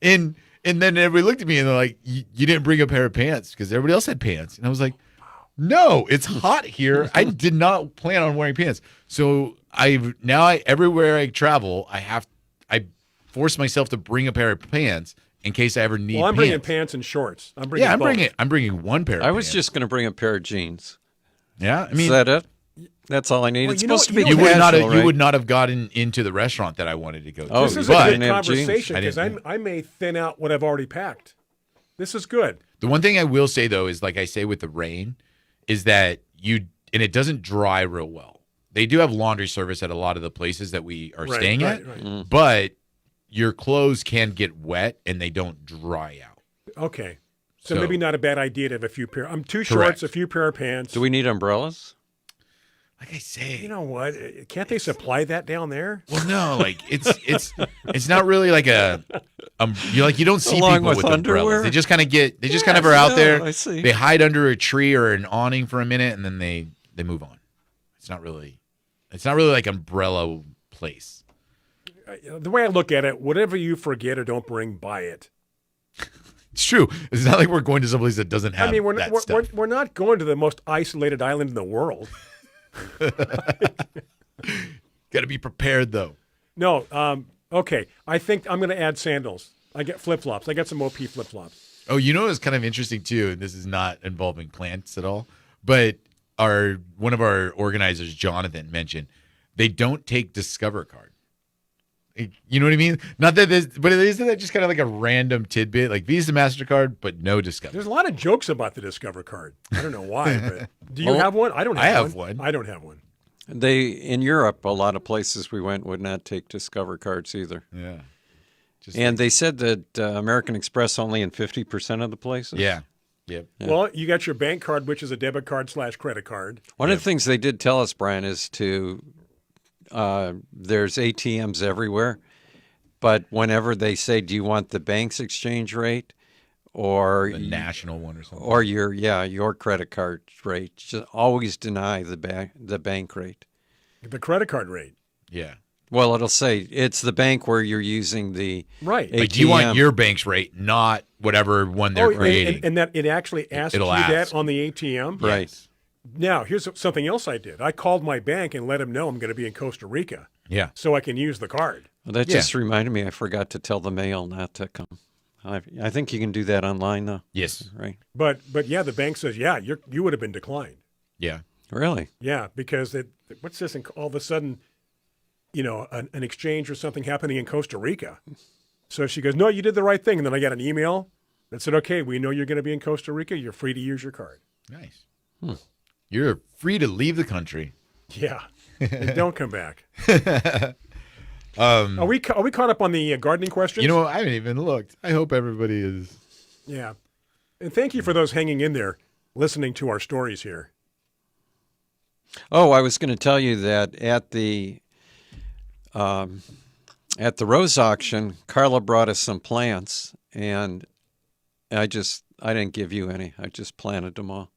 And then everybody looked at me and they're like, you didn't bring a pair of pants because everybody else had pants. And I was like, no, it's hot here. I did not plan on wearing pants. So everywhere I travel, I force myself to bring a pair of pants in case I ever need. Well, I'm pants. bringing pants and shorts. I'm bringing. I'm bringing one pair. Of I was pants. just going to bring a pair of jeans. Yeah, I mean, is that it? That's all I need. Well, It's you know- supposed to be you know- you would not casual, have, you right? would not have gotten into the restaurant that I wanted to go to. Oh, This is but- a didn't good have jeans. conversation I because didn't- I may thin out what I've already packed. This is good. The one thing I will say though is, like I say with the rain, is that it doesn't dry real well. They do have laundry service at a lot of the places that we are staying at, Right. but your clothes can get wet and they don't dry out. Okay. So, So- maybe not a bad idea to have a few pair. Two shorts, Correct. a few pair of pants. Do we need umbrellas? Like I say, You know what? Can't they supply that down there? well, no, like it's not really like you don't see Along people with with underwear? umbrellas. They just kind of Yes, are out no, there. I see. They hide under a tree or an awning for a minute and then they move on. It's not really like umbrella place. The way I look at it, whatever you forget or don't bring, buy it. It's true. It's not like we're going to someplace that doesn't have I mean, that we're stuff. we're not going to the most isolated island in the world. Got to be prepared though. No. Okay. I think I'm going to add sandals. I get flip flops. I got some OP flip flops. Oh, you know what's kind of interesting too, and this is not involving plants at all, but one of our organizers, Jonathan, mentioned they don't take Discover card. You know what I mean? Not that but isn't that just kind of like a random tidbit, like Visa, MasterCard, but no Discover? There's a lot of jokes about the Discover card. I don't know why, but do you have one? I don't have I one. have one. I don't have one. In Europe, a lot of places we went would not take Discover cards either. Yeah. And they said that American Express only in 50% of the places. Yeah. Yep. Well, you got your bank card, which is a debit card / credit card. One of the things they did tell us, Brian, is there's ATMs everywhere, but whenever they say, do you want the bank's exchange rate or The national one or something. or your credit card rate, just always deny the bank rate. The credit card rate. Yeah. Well, it'll say it's the bank where you're using the Right. ATM. Like you want your bank's rate, not whatever one they're creating. and that it actually asks It'll you ask. that on the ATM. Right. Yes. Now, here's something else I did. I called my bank and let them know I'm going to be in Costa Rica Yeah. so I can use the card. Well, that Yeah. just reminded me. I forgot to tell the mail not to come. I think you can do that online, though. Yes. Right? But yeah, the bank says, yeah, you would have been declined. Yeah. Really? Yeah, because what's this? And all of a sudden, an exchange or something happening in Costa Rica. So she goes, no, you did the right thing. And then I got an email that said, okay, we know you're going to be in Costa Rica. You're free to use your card. Nice. You're free to leave the country. Yeah. And don't come back. Are we caught up on the gardening questions? You know, I haven't even looked. I hope everybody is. Yeah. And thank you for those hanging in there, listening to our stories here. Oh, I was going to tell you that at the rose auction, Carla brought us some plants, and I didn't give you any. I just planted them all.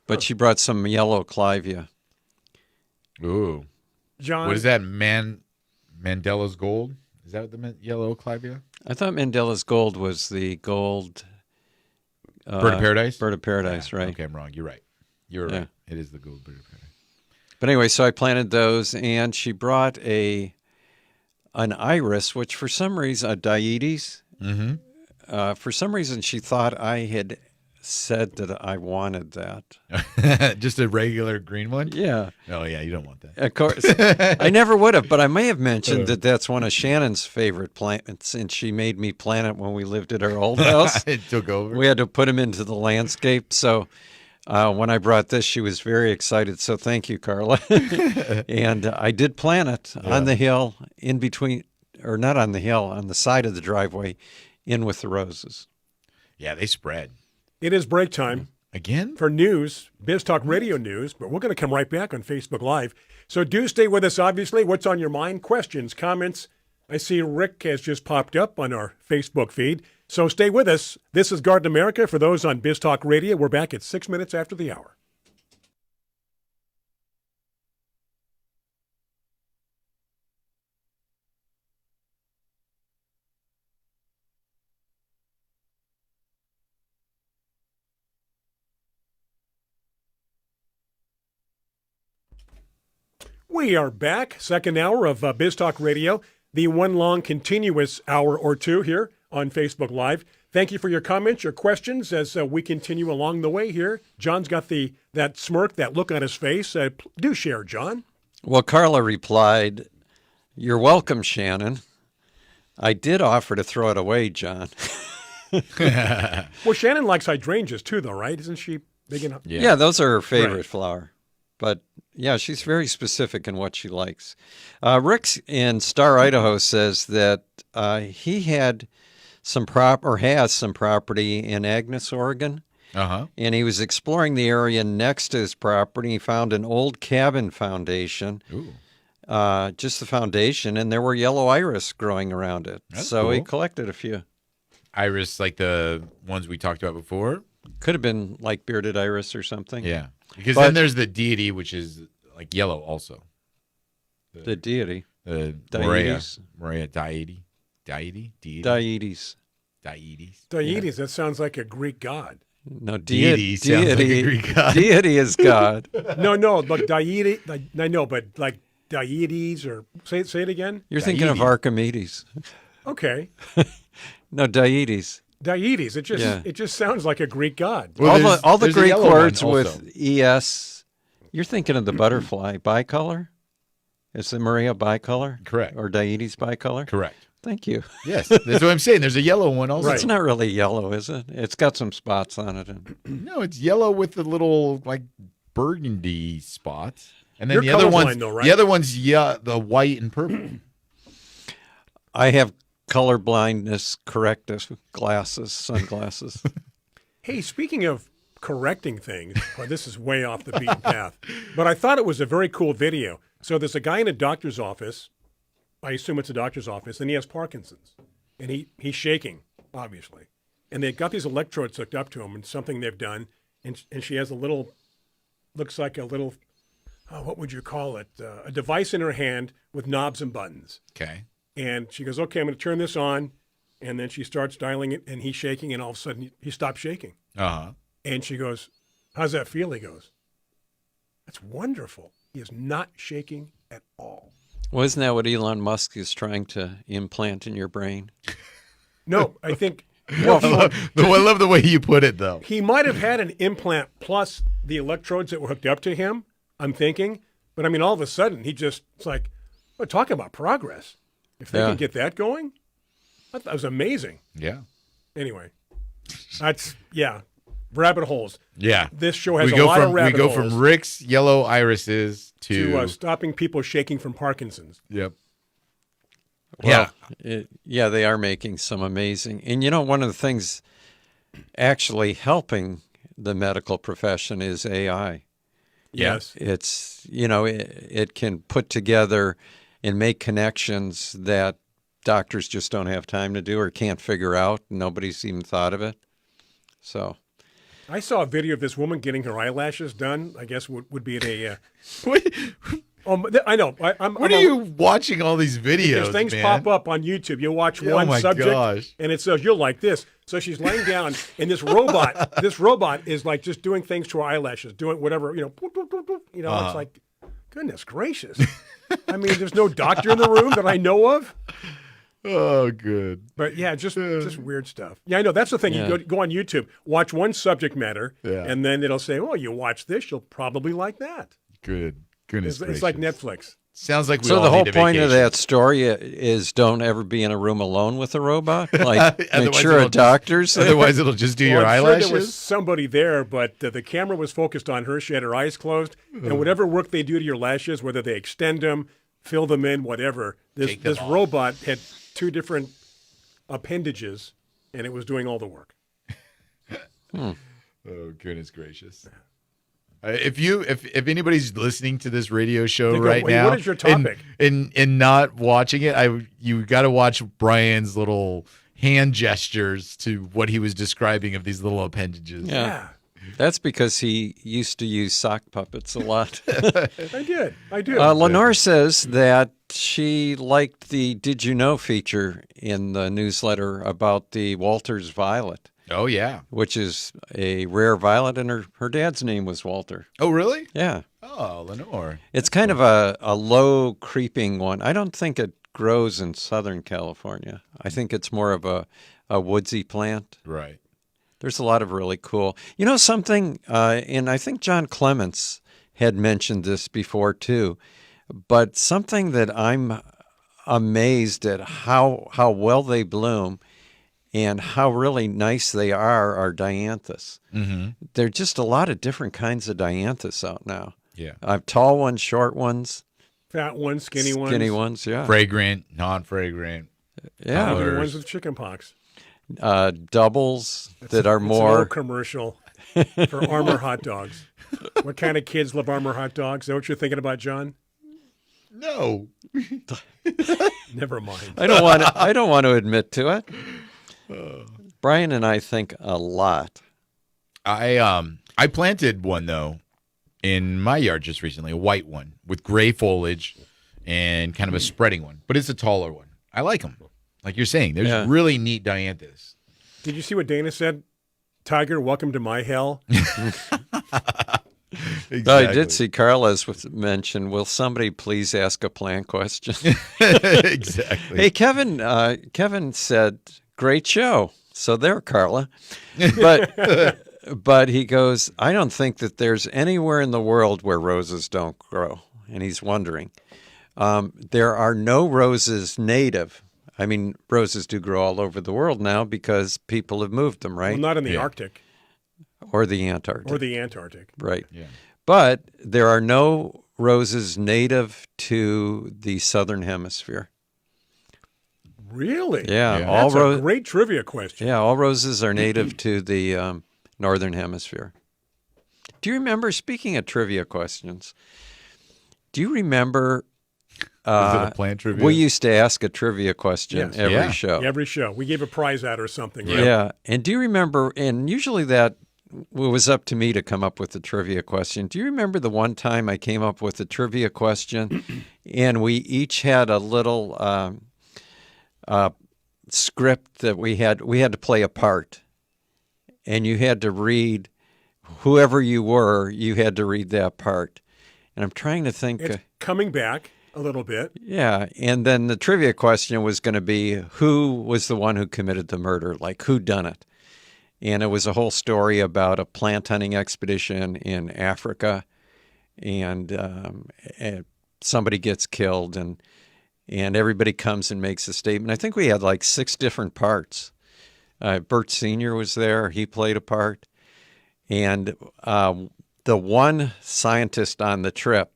But she brought some yellow clivia. Ooh. John, What is that? Mandela's gold? Is that the yellow clivia? I thought Mandela's gold was the gold. Bird of paradise? Bird of paradise, Yeah. right? Okay, I'm wrong. You're right. You're Yeah. right. It is the gold bird of paradise. But anyway, so I planted those, and she brought an iris, which for some reason, a dietes. Mm-hmm. For some reason, she thought I had said that I wanted that. Just a regular green one? Yeah, Oh, yeah, you don't want that. of course. I never would have, but I may have mentioned that that's one of Shannon's favorite plants, and she made me plant it when we lived at our old house. It took over. We had to put them into the landscape. So when I brought this, she was very excited. So thank you, Carla. And I did plant it on the hill in between, or not on the hill, on the side of the driveway, in with the roses. Yeah, they spread. it is break time Again? for news, Biz Talk Radio news, but we're going to come right back on Facebook Live. So do stay with us, obviously. What's on your mind? Questions, comments? I see Rick has just popped up on our Facebook feed. So stay with us. This is Garden America. For those on Biz Talk Radio, we're back at 6 minutes after the hour. We are back, second hour of Biz Talk Radio. the one long continuous hour or two here on Facebook Live. Thank you for your comments, your questions as we continue along the way here. John's got that smirk, that look on his face. Do share, John. Well, Carla replied, "You're welcome, Shannon. I did offer to throw it away, John." Well, Shannon likes hydrangeas too, though, right? Isn't she big enough? Yeah, those are her favorite Right. flower. But yeah, she's very specific in what she likes. Rick in Star, Idaho says that he had has some property in Agnes, Oregon. Uh-huh. And he was exploring the area next to his property. He found an old cabin foundation, Ooh. just the foundation, and there were yellow iris growing around it. That's so he cool. collected a few. Iris, like the ones we talked about before. Could have been like bearded iris or something. Yeah. Because But- then there's the deity, which is like yellow also. The deity. The Morea. Deities. Morea deity. Deity? Deity? Deities. Deities. Deities, that sounds like a Greek god. No, Deity sounds like a Greek god. Deity is God. No, but deity, I know, but like deities or say it again. You're thinking of Deity. Archimedes. Okay, No, deities. deities. It Yeah. just sounds like a Greek god. Well, all the there's a Greek yellow one words also. with es. You're thinking of the butterfly bicolor. Is the Maria bicolor? Correct. Or deities bicolor? Correct. Thank you. Yes, that's what I'm saying. There's a yellow one also. Right. It's not really yellow, is it? It's got some spots on it. No, it's yellow with the little like burgundy spots. And then You're the other colorblind, one's though, right? the other one's the white and purple. I have color blindness corrective sunglasses. Hey, speaking of correcting things, well, this is way off the beaten path, but I thought it was a very cool video. So there's a guy in a doctor's office. I assume it's a doctor's office, and he has Parkinson's, and he's shaking, obviously. And they've got these electrodes hooked up to him, and something they've done, and she has looks like a little, what would you call it? A device in her hand with knobs and buttons. Okay. And she goes, okay, I'm going to turn this on. And then she starts dialing it, and he's shaking, and all of a sudden he stops shaking. Uh-huh. And she goes, how's that feel? He goes, that's wonderful. He is not shaking at all. Well, isn't that what Elon Musk is trying to implant in your brain? No, I think I love the way you put it though. he might have had an implant plus the electrodes that were hooked up to him, I'm thinking. But I mean, all of a sudden, it's like, we're talking about progress. If they Yeah. can get that going, that was amazing. Yeah. Anyway, rabbit holes. Yeah. This show has we a go lot from of rabbit we go holes from Rick's yellow irises to stopping people shaking from Parkinson's. Yep. Well, they are making some amazing. And one of the things actually helping the medical profession is AI. Yes. It's, it can put together and make connections that doctors just don't have time to do or can't figure out. Nobody's even thought of it. So, I saw a video of this woman getting her eyelashes done. I guess would be at a. I know. I'm What are you watching all these videos? Because things man? pop up on YouTube. You watch Oh one my subject, gosh. and it says you'll like this. So she's laying down, and this robot is like just doing things to her eyelashes, doing whatever, boop, boop, boop, boop. It's like, goodness gracious. I mean, there's no doctor in the room that I know of. Oh, good. But yeah, just weird stuff. Yeah, I know. That's the thing. Yeah. You go on YouTube, watch one subject matter, Yeah. and then it'll say, "Oh, you watch this, you'll probably like that." Good. Goodness It's like gracious. Netflix. Sounds like we so all the whole need a point of vacation. that story is don't ever be in a room alone with a robot. Like, make Otherwise sure it'll a doctor's there. Otherwise, it'll just do your Well, I'm sure eyelashes. there was somebody there, but the camera was focused on her. She had her eyes closed, and whatever work they do to your lashes, whether they extend them, fill them in, whatever, Take them this off. robot had two different appendages, and it was doing all the work. Oh, goodness gracious. If anybody's listening to this radio show They go, right "Wait, now, what is your topic?" and not watching it, you got to watch Brian's little hand gestures to what he was describing of these little appendages. Yeah. That's because he used to use sock puppets a lot. I do. Lenore says that she liked the Did You Know feature in the newsletter about the Walter's violet, Oh yeah. which is a rare violet, and her dad's name was Walter. Oh really? Yeah. Oh, Lenore. It's kind of a low creeping one. I don't think it grows in Southern California. I think it's more of a woodsy plant. Right. There's a lot of really cool. You know something, and I think John Clements had mentioned this before too, but something that I'm amazed at how well they bloom and how really nice they are dianthus. Mm-hmm. There are just a lot of different kinds of dianthus out now. Yeah. Tall ones, short ones, Fat ones, skinny ones. skinny ones, yeah. Fragrant, non-fragrant. Yeah. Color. Even the ones with chicken pox. Doubles that are It's an more. old commercial for Armour hot dogs. What kind of kids love Armour hot dogs? Is that what you're thinking about, John? No. Never mind. I don't want to admit to it. Brian and I think a lot. I planted one though in my yard just recently, a white one with gray foliage and kind of a spreading one, but it's a taller one. I like them. Like you're saying, there's really neat dianthus. Did you see what Dana said? Tiger, welcome to my hell. Exactly. I did see Carla's mention, will somebody please ask a plant question? Exactly. Hey, Kevin said, great show. So there, Carla. But he goes, I don't think that there's anywhere in the world where roses don't grow. And he's wondering. There are no roses native. I mean, roses do grow all over the world now because people have moved them, right? Well, not in the Arctic Or the Antarctic. or the Antarctic. Right. Yeah. But there are no roses native to the southern hemisphere. Really? Yeah, Yeah. all That's a great trivia question. Yeah, all roses are native to the northern hemisphere. Do you remember? Speaking of trivia questions, do you remember? Is it a plant trivia? We used to ask a trivia question Yes. every Yeah. show. Every show. We gave a prize out or something, right? Yeah, and do you remember? And usually that was up to me to come up with the trivia question. Do you remember the one time I came up with a trivia question, and we each had a little script that we had to play a part, and you had to read whoever you were. You had to read that part, and I'm trying to think. It's coming back a little bit. Yeah, and then the trivia question was going to be who was the one who committed the murder, like who done it. And it was a whole story about a plant hunting expedition in Africa, and somebody gets killed, and everybody comes and makes a statement. I think we had like 6 different parts. Bert Sr. was there. He played a part. And the one scientist on the trip,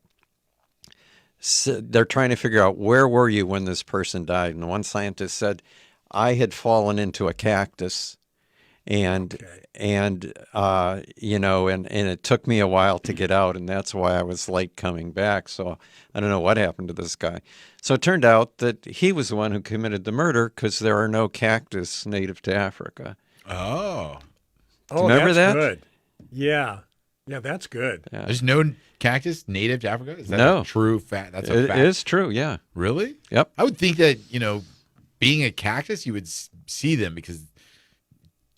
they're trying to figure out where were you when this person died. And one scientist said, I had fallen into a cactus. And you know, and it took me a while to get out, and that's why I was late coming back. So I don't know what happened to this guy. So it turned out that he was the one who committed the murder because there are no cactus native to Africa. Oh. Remember that's that? Good. Yeah. Yeah, that's good. Yeah. There's no cactus native to Africa? Is that No. a true fact? That's a It fact. is true, yeah. Really? Yep. I would think that, being a cactus, you would see them because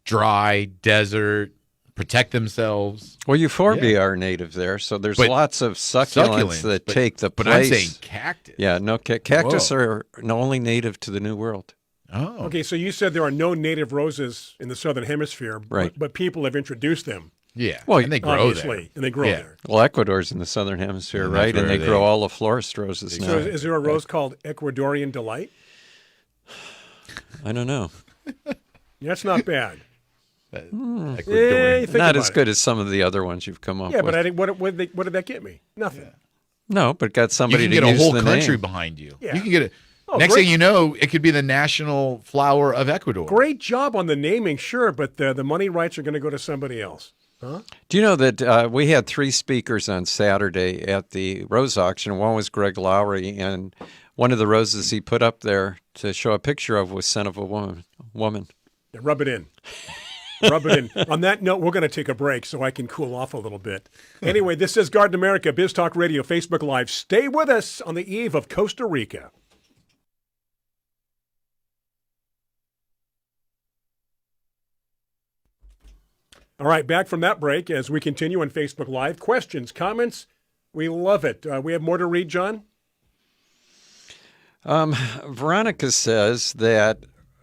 dry, desert, protect themselves. Well, euphorbia are native there, so there's But lots of succulents that take the But place. I'm saying cactus. Yeah, no, cactus Whoa. are only native to the New World. Oh. Okay, so you said there are no native roses in the southern hemisphere, Right. but people have introduced them, Yeah. Well, and they grow obviously, there. and they grow Yeah. there. Well, Ecuador's in the southern hemisphere, And right? that's And they where grow they- all the florist roses So now. is there a rose called Ecuadorian Delight? I don't know. That's not bad. Ecuadorian. Yeah, you think Not about as it. good as some of the other ones you've come up Yeah, with. but I think what did that get me? Nothing. No, but got You somebody can to get a use whole the country name. behind you. Yeah. You can get Oh, next great. thing you know, it could be the national flower of Ecuador. Great job on the naming, sure, but the money rights are going to go to somebody else. Huh? Do you know that we had 3 speakers on Saturday at the rose auction? One was Greg Lowry, and one of the roses he put up there to show a picture of was sent of a woman. Yeah, rub it in. Rub it in. On that note, we're going to take a break so I can cool off a little bit. Anyway, this is Garden America, Biz Talk Radio, Facebook Live. Stay with us on the eve of Costa Rica. All right, back from that break as we continue on Facebook Live. Questions, comments, we love it. We have more to read, John? Veronica says that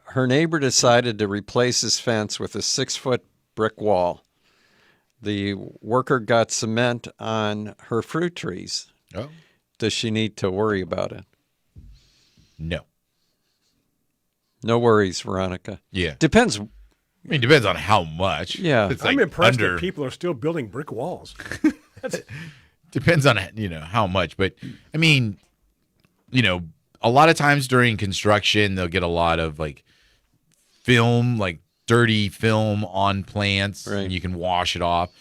her neighbor decided to replace his fence with a 6-foot brick wall. The worker got cement on her fruit trees. Oh, Does she need to worry about it? no. No worries, Veronica. Yeah. Depends. I mean, depends on how much. Yeah. It's I'm like impressed that people are still building brick walls. depends on how much, but I mean, a lot of times during construction they'll get a lot of like film, like dirty film on plants, Right. and you can wash it off.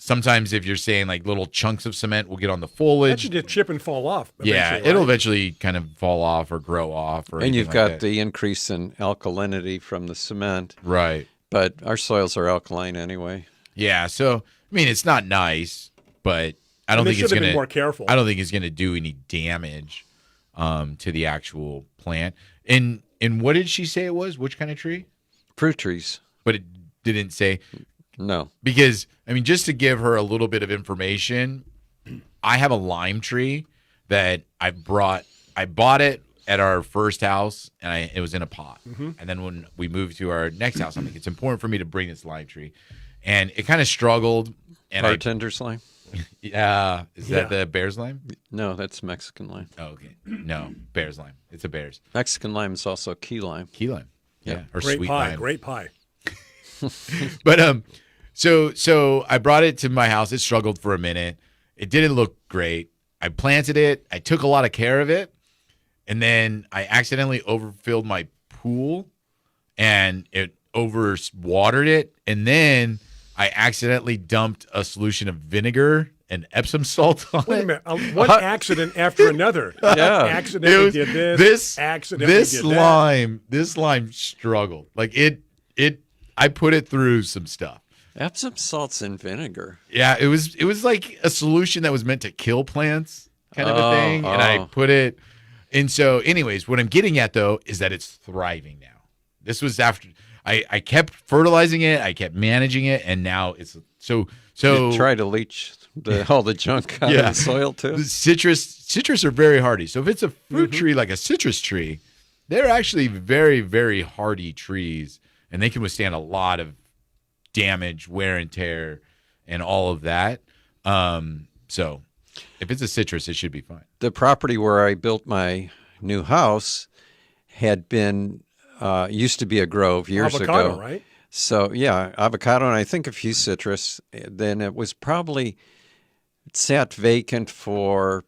Sometimes if you're saying like little chunks of cement will get on the foliage. That should just chip and fall off. Yeah, eventually, it'll right? eventually kind of fall off or grow off. Or And anything you've like got that. the increase in alkalinity from the cement. Right. But our soils are alkaline anyway. Yeah, so I mean it's not nice, but I don't They think it's should have gonna been more careful. I don't think it's gonna do any damage to the actual plant. And what did she say it was? Which kind of tree? Fruit trees. But it didn't say. No. Because, I mean, just to give her a little bit of information, I have a lime tree that I bought it at our first house, and it was in a pot. Mm-hmm. And then when we moved to our next house, I'm like, it's important for me to bring this lime tree. And it kind of struggled. And Bartender's lime? is Yeah. that the bear's lime? No, that's Mexican lime. Oh, okay. No, bear's lime. It's a bear's. Mexican lime is also key lime. Key lime. Yeah. Or Great sweet pie. lime. Great pie. But so I brought it to my house. It struggled for a minute. It didn't look great. I planted it. I took a lot of care of it, and then I accidentally overfilled my pool, and it overwatered it. And then I accidentally dumped a solution of vinegar and Epsom salt on Wait a it. minute. One accident after another. Yeah. Accidentally It was- did this. Accidentally this did lime. This lime struggled. Like it. I put it through some stuff. Epsom salts and vinegar. Yeah, it was like a solution that was meant to kill plants, kind of a thing. And I oh. put it. And so, anyways, what I'm getting at though is that it's thriving now. This was after I kept fertilizing it, I kept managing it, and now it's so. You try to leach all the junk out of the soil too. The citrus are very hardy. So if it's a fruit tree like a citrus tree, they're actually very, very hardy trees, and they can withstand a lot of damage, wear and tear, and all of that. So if it's a citrus, it should be fine. The property where I built my new house had been used to be a grove years Avocado, ago. right? So yeah, avocado and I think a few citrus. Then it was probably it sat vacant for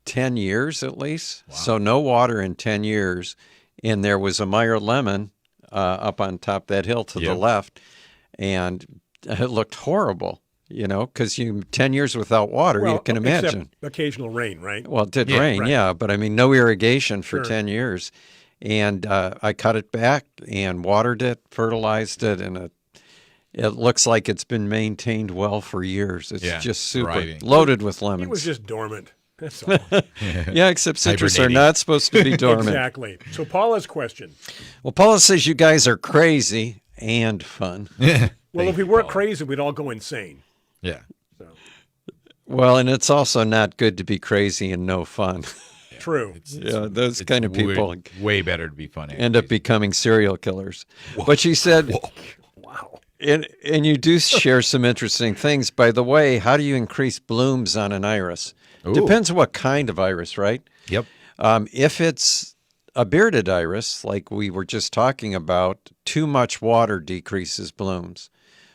10 years at least. Wow. So no water in 10 years. And there was a Meyer lemon up on top of that hill to the left. And it looked horrible, because 10 years without water, you can imagine. Except occasional rain, right? Well, it did Yeah, rain, right. but I mean, no irrigation for Sure. 10 years. And I cut it back and watered it, fertilized it, and it looks like it's been maintained well for years. It's just super thriving. loaded with It lemons. was just dormant. That's all. Yeah, except citrus are Hibernating. not supposed to be dormant. Exactly. So Paula's question. Well, Paula says you guys are crazy and fun. Well, if we weren't crazy, we'd all go insane. Yeah. So Well, and it's also not good to be crazy and no fun. true. Yeah, those kind of people way better to be funny. end up becoming serial killers. But she said, Wow. and you do share some interesting things. By the way, how do you increase blooms on an iris? Ooh. Depends what kind of iris, right? Yep. If it's a bearded iris, like we were just talking about, too much water decreases blooms.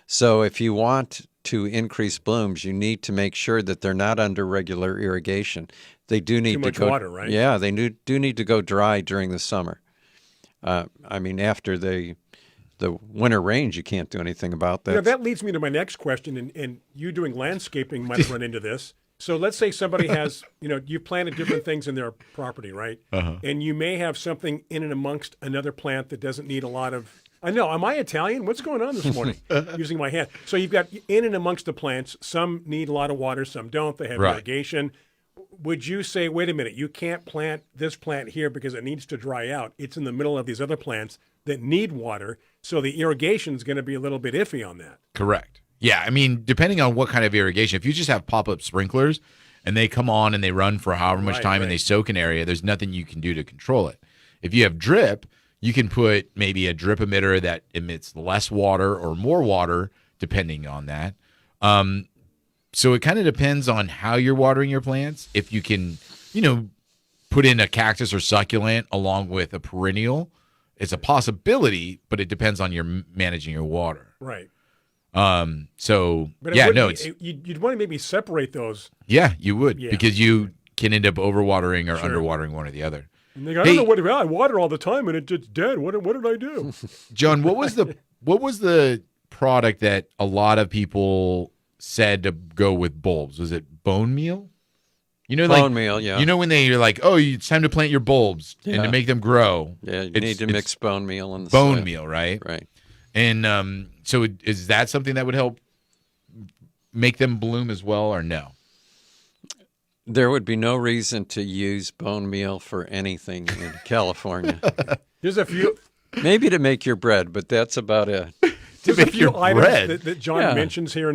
So if you want to increase blooms, you need to make sure that they're not under regular irrigation. They do need Too to much go water, right? Yeah, they do need to go dry during the summer. I mean, after the winter rains, you can't do anything about that. That leads me to my next question, and you doing landscaping might run into this. So let's say somebody has, you've planted different things in their property, right? And you may have something in and amongst another plant that doesn't need a lot of. I know. Am I Italian? What's going on this morning? Using my hand. So you've got in and amongst the plants. Some need a lot of water. Some don't. They have Right. irrigation. Would you say, wait a minute, you can't plant this plant here because it needs to dry out? It's in the middle of these other plants that need water. So the irrigation is going to be a little bit iffy on that. Correct. Yeah, I mean, depending on what kind of irrigation, if you just have pop-up sprinklers, and they come on and they run for however much time and they soak an area, there's nothing you can do to control it. If you have drip, you can put maybe a drip emitter that emits less water or more water, depending on that. So it kind of depends on how you're watering your plants. If you can, put in a cactus or succulent along with a perennial, it's a possibility, but it depends on your managing your water. Right. So but yeah, you'd want to maybe separate those. Yeah, you would because you can end up overwatering or underwatering one or the other. And they go, I don't know what I water all the time and it's dead. What did I do? John, what was the product that a lot of people said to go with bulbs? Was it bone meal? Bone meal, yeah. When you're like, oh, it's time to plant your bulbs and to make them grow. Yeah, you need to mix bone meal in the bone soil. Meal, right? Right. And so is that something that would help make them bloom as well, or no? There would be no reason to use bone meal for anything in California. There's a few. Maybe to make your bread, but that's about it. There's a few items that John mentions here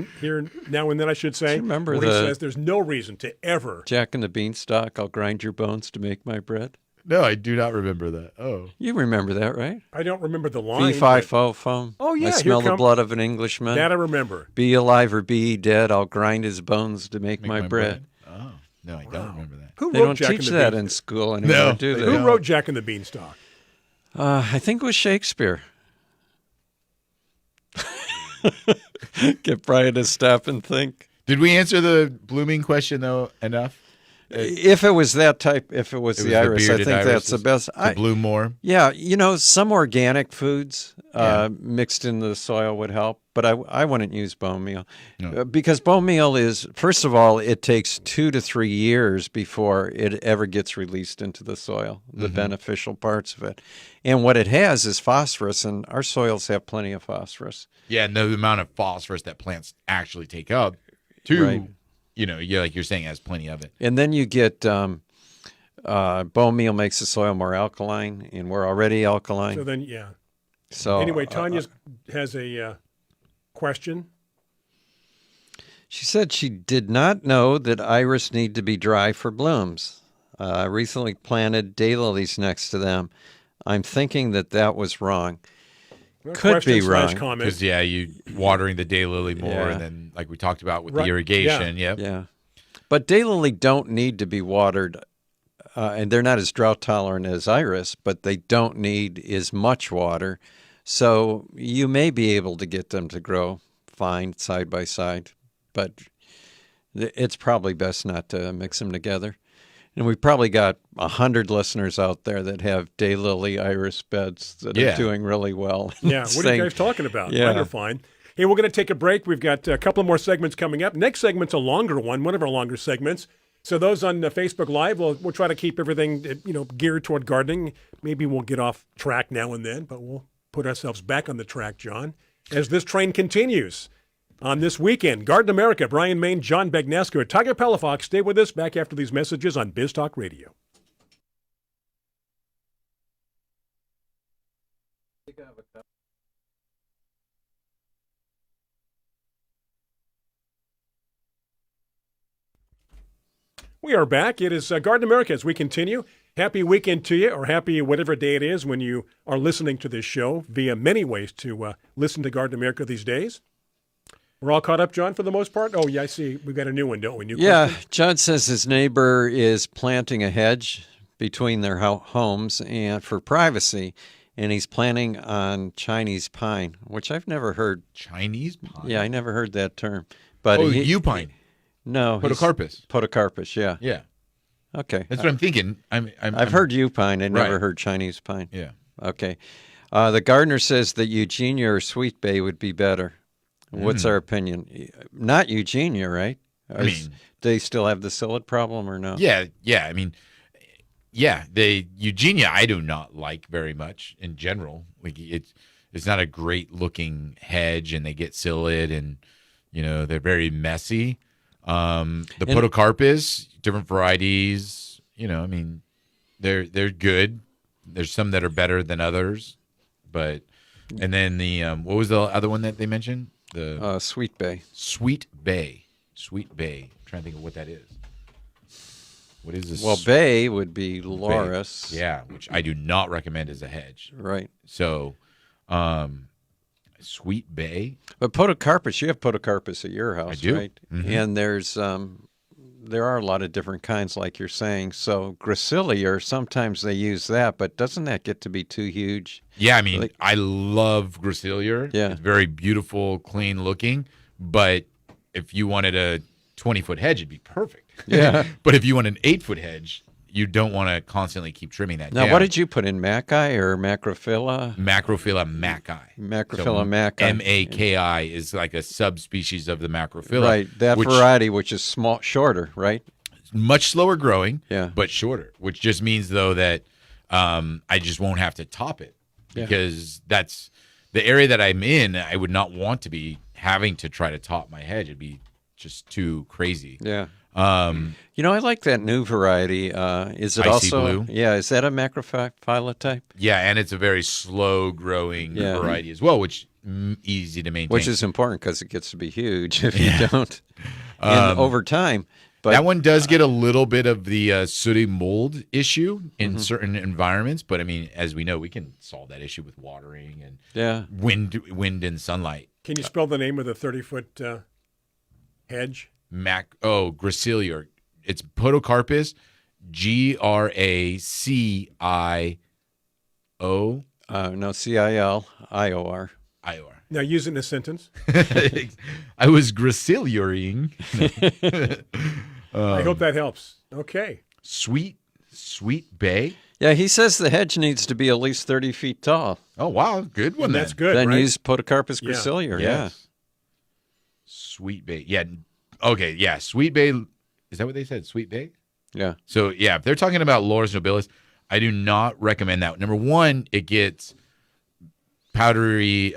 now and then, I should say. Remember he says there's no reason to ever. Jack and the Beanstalk, I'll grind your bones to make my bread. No, I do not remember that. Oh. You remember that, right? I don't remember the line. Fee-fi-fo foam. Oh, yeah. I smell the blood of an Englishman. That I remember. Be alive or be dead, I'll grind his bones to make my bread. Oh, no, I don't remember that. They don't teach that in school anymore, do they? Who wrote Jack and the Beanstalk? I think it was Shakespeare. Get Brian to stop and think. Did we answer the blooming question, though, enough? If it was that type, if it was the iris, I think that's the best. Bloom more? Yeah, some organic foods mixed in the soil would help, but I wouldn't use bone meal. No. Because bone meal is, first of all, it takes 2 to 3 years before it ever gets released into the soil, the beneficial parts of it. And what it has is phosphorus, and our soils have plenty of phosphorus. Yeah, and the amount of phosphorus that plants actually take up, too. Right. Like you're saying, has plenty of it. And then you get bone meal makes the soil more alkaline, and we're already alkaline. So then, yeah. So anyway, Tanya has a question. She said she did not know that iris need to be dry for blooms. I recently planted daylilies next to them. I'm thinking that was wrong. Could be wrong. Because, you watering the daylily more, and then, like we talked about with the irrigation. Yeah. But daylily don't need to be watered, and they're not as drought tolerant as iris, but they don't need as much water. So you may be able to get them to grow fine side by side, but it's probably best not to mix them together. And we've probably got 100 listeners out there that have daylily iris beds that are doing really well. Yeah, what are you guys talking about? Yeah. Mine are fine. Hey, we're going to take a break. We've got a couple more segments coming up. Next segment's a longer one of our longer segments. So those on Facebook Live, we'll try to keep everything geared toward gardening. Maybe we'll get off track now and then, but we'll put ourselves back on the track, John, as this train continues. On this weekend, Garden America, Brian Main, John Bagnasco, Tiger Palafox. Stay with us back after these messages on Biz Talk Radio. We are back. It is Garden America as we continue. Happy weekend to you, or happy whatever day it is when you are listening to this show via many ways to listen to Garden America these days. We're all caught up, John, for the most part? Oh, yeah, I see. We've got a new one, don't we? Question? John says his neighbor is planting a hedge between their homes and for privacy, and he's planting on Chinese pine, which I've never heard. Chinese pine? Yeah, I never heard that term. But Upine. No. Podocarpus. Podocarpus, yeah. Yeah. Okay. That's what I'm thinking. I've heard Upine. I never heard Chinese pine. Yeah. Okay. The gardener says that Eugenia or Sweet Bay would be better. What's our opinion? Not Eugenia, right? Do they still have the psyllid problem or no? Yeah. The Eugenia I do not like very much in general. Like it's not a great looking hedge, and they get psyllid, and they're very messy. The Podocarpus, different varieties. They're good. There's some that are better than others, but and then the what was the other one that they mentioned? The Sweet Bay. Sweet Bay. I'm trying to think of what that is. What is this? Well, bay would be Loris. Yeah, which I do not recommend as a hedge. Right. So, Sweet Bay. But podocarpus, you have podocarpus at your house, do. right? And there are a lot of different kinds, like you're saying. So gracilier, sometimes they use that, but doesn't that get to be too huge? Yeah, I mean, I love Gracilier. Yeah. It's very beautiful, clean looking. But if you wanted a 20-foot hedge, it'd be perfect. Yeah. But if you want an 8-foot hedge, you don't want to constantly keep trimming that Now, down. what did you put in, Mackay or Macrophylla? Macrophylla mackii. Macrophylla mackii. M-A-K-I is like a subspecies of the Macrophylla. Right, that variety, which is shorter, right? Much slower growing, Yeah. but shorter, which just means, though, that I just won't have to top it because that's the area that I'm in. I would not want to be having to try to top my hedge. It'd be just too crazy. Yeah. You know, I like that new variety. Is it Icy also blue? Yeah, is that a Macrophylla type? Yeah, and it's a very slow growing variety as well, which easy to maintain. Which is important because it gets to be huge if you don't over time. But that one does get a little bit of the sooty mold issue in certain environments, but I mean, as we know, we can solve that issue with watering and wind and sunlight. Can you spell the name of the 30-foot hedge? Gracilier. It's Podocarpus, Gracio. No, Cilior. IOR. Now use it in a sentence. I was graciliering. I hope that helps. Okay. Sweet Bay. Yeah, he says the hedge needs to be at least 30 feet tall. Oh, wow. Good one. And that's good, Then right? use Podocarpus gracilier. Yeah. Sweet Bay. Yeah. Okay. Yeah. Sweet Bay. Is that what they said? Sweet Bay? Yeah. So, yeah, if they're talking about Laurus nobilis, I do not recommend that. Number one, it gets powdery,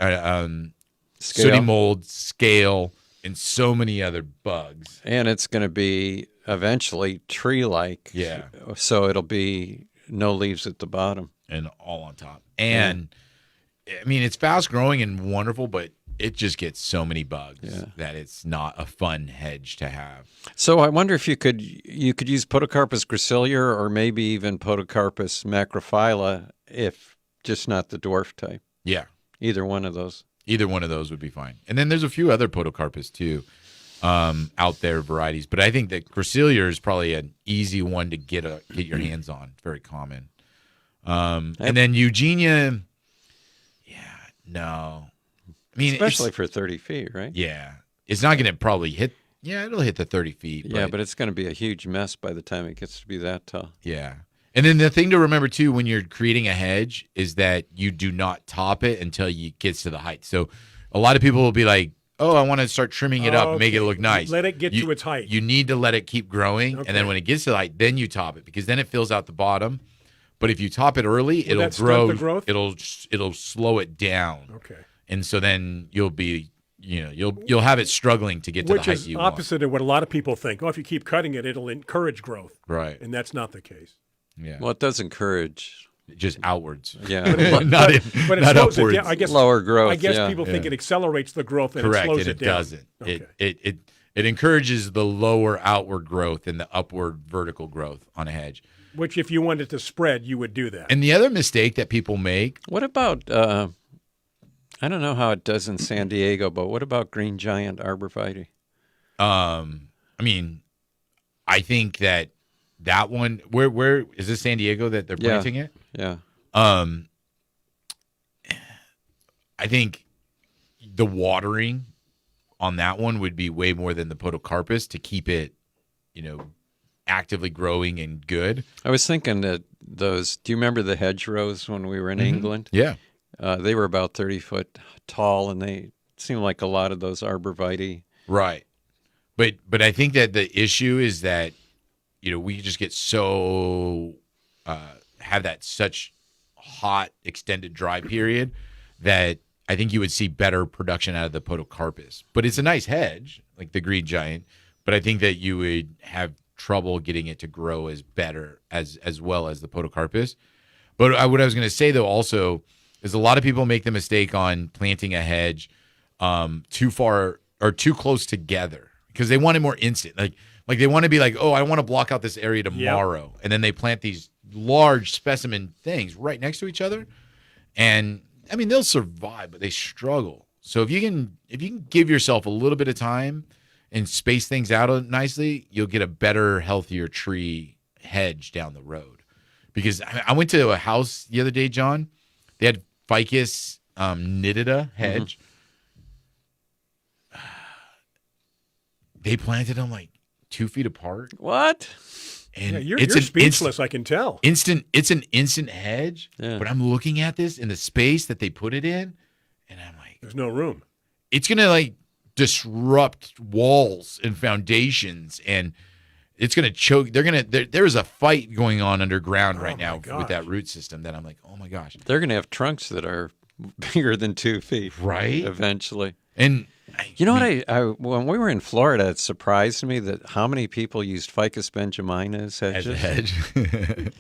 sooty mold, scale, and so many other bugs. And it's going to be eventually tree-like. Yeah. So it'll be no leaves at the bottom. And all on top. And, I mean, it's fast growing and wonderful, but it just gets so many bugs that it's not a fun hedge to have. So I wonder if you could use Podocarpus gracilier or maybe even Podocarpus macrophylla, if just not the dwarf type. Yeah. Either one of those. Either one of those would be fine. And then there's a few other Podocarpus too, out there varieties. But I think that gracilier is probably an easy one to get your hands on. Very common. And then Eugenia, no. I mean, especially for 30 feet, right? Yeah. It's not going to probably hit. Yeah, it'll hit the 30 feet. Yeah, but it's going to be a huge mess by the time it gets to be that tall. Yeah. And then the thing to remember, too, when you're creating a hedge is that you do not top it until it gets to the height. So a lot of people will be like, oh, I want to start trimming it up and make it look nice. Let it get to its height. You need to let it keep growing. And then when it gets to the height, then you top it because then it fills out the bottom. But if you top it early, it'll grow. The growth? It'll slow it down. Okay. And so then you'll be, you'll have it struggling to get to the height you want. Which is opposite of what a lot of people think. Oh, if you keep cutting it, it'll encourage growth. Right. And that's not the case. Yeah. Well, it does encourage. Just outwards. Yeah. not slows upwards. it down. I guess lower growth. I guess people think it accelerates the growth and Correct, it slows and it down. Doesn't. Okay. It encourages the lower outward growth and the upward vertical growth on a hedge. Which, if you wanted to spread, you would do that. And the other mistake that people make. What about? I don't know how it does in San Diego, but what about green giant arborvitae? I mean, I think that one. Where is this? San Diego that they're planting it? Yeah. I think the watering on that one would be way more than the Podocarpus to keep it, actively growing and good. I was thinking that those. Do you remember the hedgerows when we were in England? Yeah. They were about 30 foot tall, and they seemed like a lot of those arborvitae. Right. But I think that the issue is that, we just get so have that such hot extended dry period that I think you would see better production out of the Podocarpus. But it's a nice hedge, like the green giant. But I think that you would have trouble getting it to grow as well as the Podocarpus. But what I was going to say though also is a lot of people make the mistake on planting a hedge too far or too close together because they want it more instant. Like Like they want to be like, oh, I want to block out this area tomorrow. And then they plant these large specimen things right next to each other. And I mean, they'll survive, but they struggle. So if you can give yourself a little bit of time and space things out nicely, you'll get a better, healthier tree hedge down the road. Because I went to a house the other day, John. They had ficus nitida hedge. They planted them like 2 feet apart. What? And you're speechless, I can tell. It's an instant hedge. Yeah. But I'm looking at this in the space that they put it in, and I'm like, there's no room. It's gonna like disrupt walls and foundations, and it's gonna choke. There's a fight going on underground right now with that root system that I'm like, oh my gosh. They're gonna have trunks that are bigger than 2 feet, right? Eventually. And when we were in Florida, it surprised me that how many people used Ficus benjamina as hedges. As a hedge.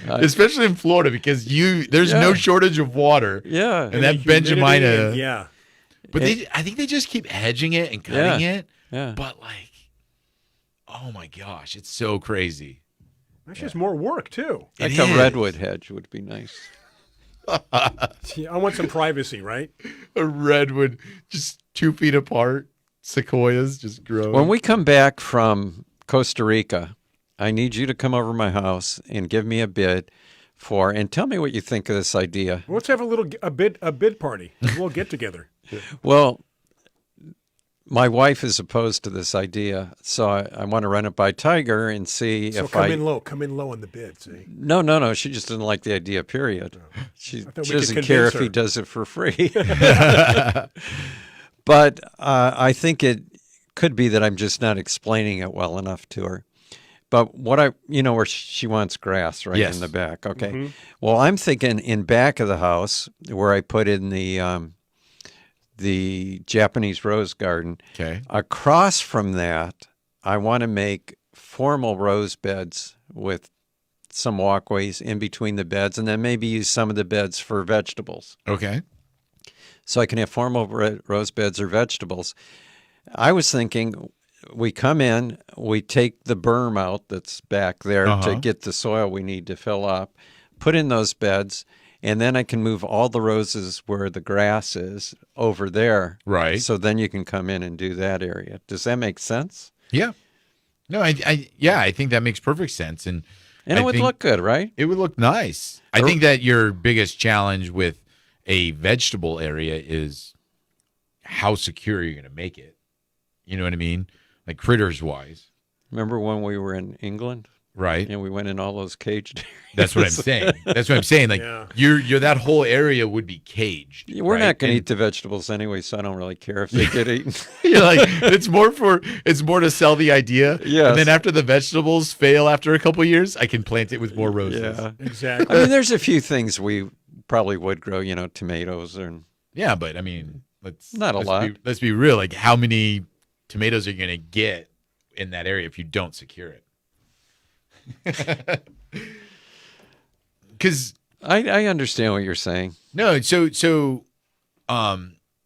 Especially in Florida, because there's no shortage of water. Yeah. And that benjamina. Yeah. But I think they just keep hedging it and cutting it. Yeah. But like, oh my gosh, it's so crazy. That's just more work too. Like a redwood hedge would be nice. I want some privacy, right? A redwood, just 2 feet apart. Sequoias just grow. When we come back from Costa Rica, I need you to come over to my house and give me a bid and tell me what you think of this idea. Let's have a bid party. We'll get together. Well, my wife is opposed to this idea, so I want to run it by Tiger and see if come in low on the bid, see? No. She just didn't like the idea, period. She doesn't care if he does it for free. But I think it could be that I'm just not explaining it well enough to her. But where she wants grass right in the back. Okay. Mm-hmm. Well, I'm thinking in back of the house where I put in the Japanese rose garden. Okay. Across from that, I want to make formal rose beds with some walkways in between the beds, and then maybe use some of the beds for vegetables. Okay. So I can have formal rose beds or vegetables. I was thinking we come in, we take the berm out that's back there to get the soil we need to fill up, put in those beds, and then I can move all the roses where the grass is over there. Right. So then you can come in and do that area. Does that make sense? Yeah. No, I think that makes perfect sense. And it would look good, right? It would look nice. I think that your biggest challenge with a vegetable area is how secure you're going to make it. You know what I mean? Like critters wise. Remember when we were in England? Right. And we went in all those caged areas. That's what I'm saying. Like you're that whole area would be caged. We're not going to eat the vegetables anyway, so I don't really care if they get eaten. You're like, it's more to sell the idea. Yes. And then after the vegetables fail after a couple of years, I can plant it with more roses. Yeah, exactly. I mean, there's a few things we probably would grow, tomatoes and. Yeah, but I mean, let's be real. Like, how many tomatoes are you going to get in that area if you don't secure it? Because I understand what you're saying. No, so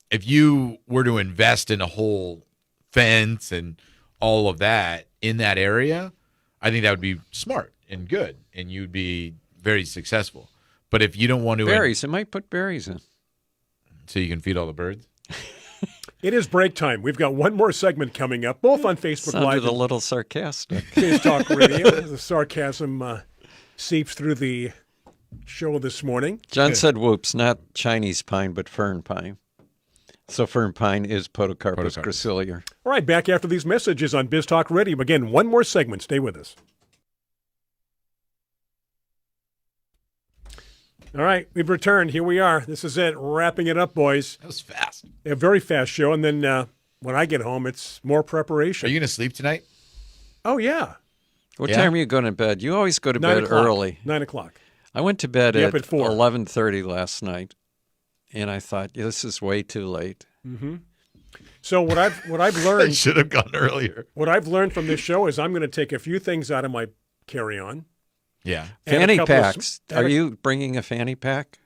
if you were to invest in a whole fence and all of that in that area, I think that would be smart and good, and you'd be very successful. But if you don't want to berries, it might put berries in, so you can feed all the birds. It is break time. We've got one more segment coming up, both on Facebook Live. Sounded a little sarcastic. Biz Talk Radio. The sarcasm seeps through the show this morning. John said whoops, not Chinese pine, but fern pine. So fern pine is Podocarpus gracilior. All right, back after these messages on Biz Talk Radio. Again, one more segment. Stay with us. All right, we've returned. Here we are. This is it. Wrapping it up, boys. That was fast. A very fast show. And then when I get home, it's more preparation. Are you going to sleep tonight? Oh, yeah. What time are you going to bed? You always go to 9 bed o'clock. early. 9 o'clock. I went to bed at 4. 11:30 last night, and I thought, this is way too late. Mm-hmm. So what I've learned... I should have gone earlier. What I've learned from this show is I'm going to take a few things out of my carry-on. Yeah. Fanny packs. Are you bringing a fanny pack?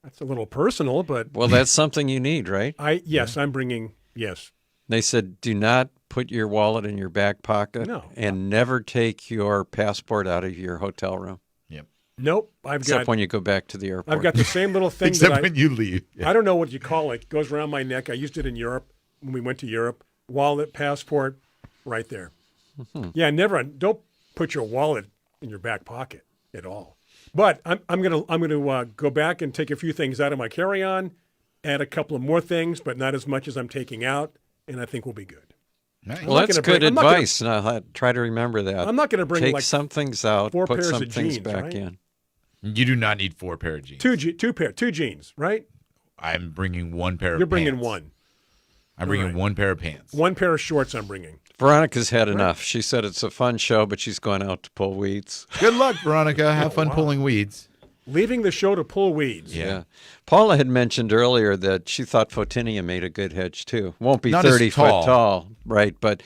That's a little personal, but... Well, that's something you need, right? Yes, I'm bringing, yes. They said, do not put your wallet in your back pocket No. and never take your passport out of your hotel room, Yep. Nope. except when you go back to the airport. I've got the same little thing Except that when you leave. Yeah. I don't know what you call it. It goes around my neck. I used it in Europe when we went to Europe. Wallet, passport, right there. Yeah, never. Don't put your wallet in your back pocket at all. But I'm gonna go back and take a few things out of my carry-on, add a couple of more things, but not as much as I'm taking out, and I think we'll be good. Nice. Well, that's good advice. Now, try to remember that. I'm not going to bring Take like some things out, 4 put pairs some of things jeans, back right? in. You do not need 4 pair of jeans. two jeans, right? I'm bringing 1 pair of You're pants. bringing one. I'm bringing Right. 1 pair of pants. 1 pair of shorts I'm bringing. Veronica's had enough. She said it's a fun show, but she's going out to pull weeds. Good luck, Veronica. Have fun pulling weeds. Leaving the show to pull weeds. Yeah. Paula had mentioned earlier that she thought Photinia made a good hedge, too. Won't be Not as 30 tall. foot tall, right? But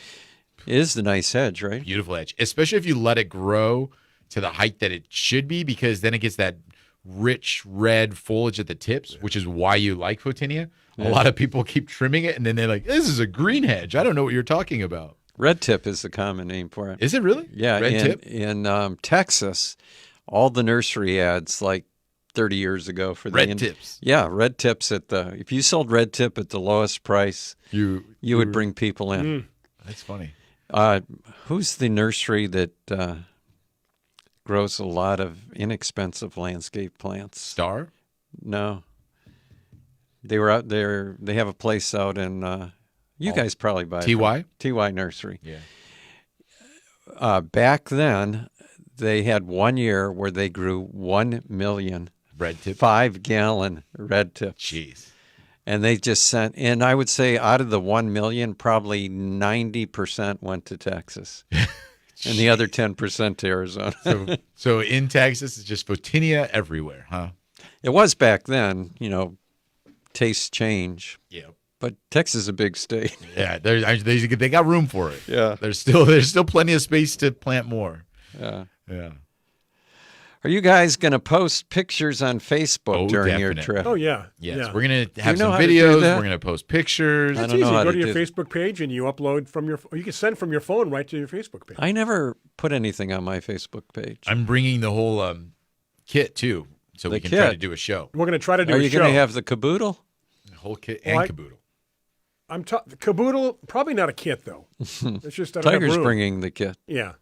it is the nice hedge, right? Beautiful edge, especially if you let it grow to the height that it should be, because then it gets that rich red foliage at the tips, which is why you like Photinia. A lot of people keep trimming it, and then they're like, this is a green hedge. I don't know what you're talking about. Red tip is the common name for it. Is it really? Yeah, Red tip? in Texas, all the nursery ads like 30 years ago for the Red tips. Yeah, red tips if you sold red tip at the lowest price, you would bring people in. That's funny. Who's the nursery that grows a lot of inexpensive landscape plants? Star? No. They were out there. They have a place out in, you guys probably buy it TY? from TY Nursery. Yeah. Back then, they had 1 year where they grew 1 million Red tip? 5-gallon red tips. Jeez. And they just sent, and I would say out of the 1 million, probably 90% went to Texas. And the other 10% to Arizona. So in Texas, it's just Photinia everywhere, huh? It was back then, tastes change. Yeah. But Texas is a big state. Yeah, they got room for it. Yeah. There's still plenty of space to plant more. Yeah. Yeah. Are you guys going to post pictures on Facebook during your definitely. trip? Oh, yeah. Yes, Yeah. we're going to have know some how to do videos. that? We're going to post pictures. I It's don't know easy. how Go to to your do- Facebook page and you upload from your, or you can send from your phone right to your Facebook page. I never put anything on my Facebook page. I'm bringing the whole kit, too, so we The can try kit? to do a show. We're going to try to do Are a you show. going to have the caboodle? The whole kit Well, and caboodle. Caboodle, probably not a kit, though. It's just I don't have Tiger's room. bringing the kit. Yeah.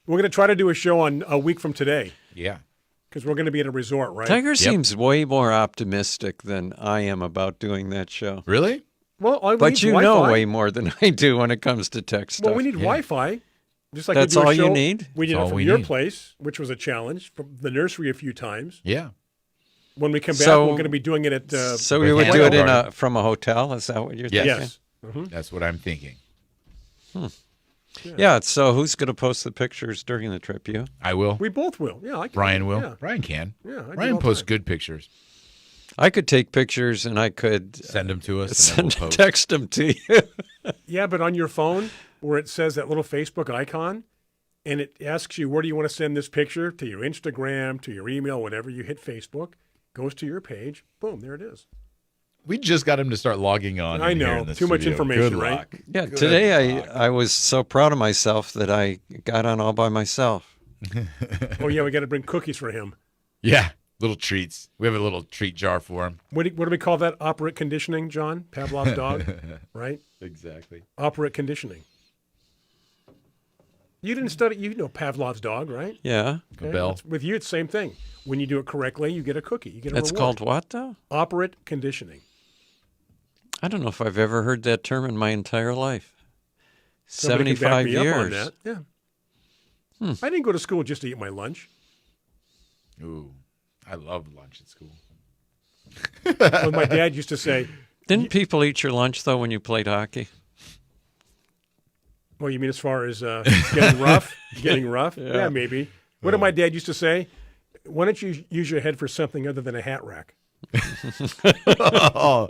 We're going to try to do a show on a week from today Yeah. because we're going to be at a resort, right? Tiger seems way more optimistic than I am about doing that show. Really? Well, we But need you Wi-Fi. know way more than I do when it comes to tech stuff. Well, we need Wi-Fi. Just like That's we do a all you show, need? We did That's it all from we your need. place, which was a challenge, from the nursery a few times. Yeah. When we come back, So- we're going to be doing it at. So we would Botanical do it Garden. from a hotel? Is that what you're thinking? yes. That's what I'm thinking. Yeah, so who's going to post the pictures during the trip? You? I will. We both will. Yeah, I can. Brian will. Yeah. Brian can. Yeah, I do Brian all the posts time. good pictures. I could take pictures and I could Send them to us. And then send we'll post. text them to you. Yeah, but on your phone where it says that little Facebook icon, and it asks you where do you want to send this picture, to your Instagram, to your email, whatever. You hit Facebook, goes to your page. Boom, there it is. We just got him to start logging on. I in here know. in the Too much studio. information, Good right? luck. Yeah, Good today luck. I was so proud of myself that I got on all by myself. Oh yeah, we got to bring cookies for him. Yeah, little treats. We have a little treat jar for him. What do we call that? Operant conditioning, John? Pavlov's dog, right? Exactly. Operant conditioning. You didn't study. You know Pavlov's dog, right? Yeah. A bell. With you, it's the same thing. When you do it correctly, you get a cookie. You get a It's reward. called what, though? Operant conditioning. I don't know if I've ever heard that term in my entire life. Somebody can back 75 me up on years. that. Yeah. I didn't go to school just to eat my lunch. Ooh, I love lunch at school. Well, my dad used to say, Didn't people eat your lunch, though, when you played hockey? well, you mean as far as getting rough? Getting rough? Yeah, maybe. What did my dad used to say? Why don't you use your head for something other than a hat rack? Oh,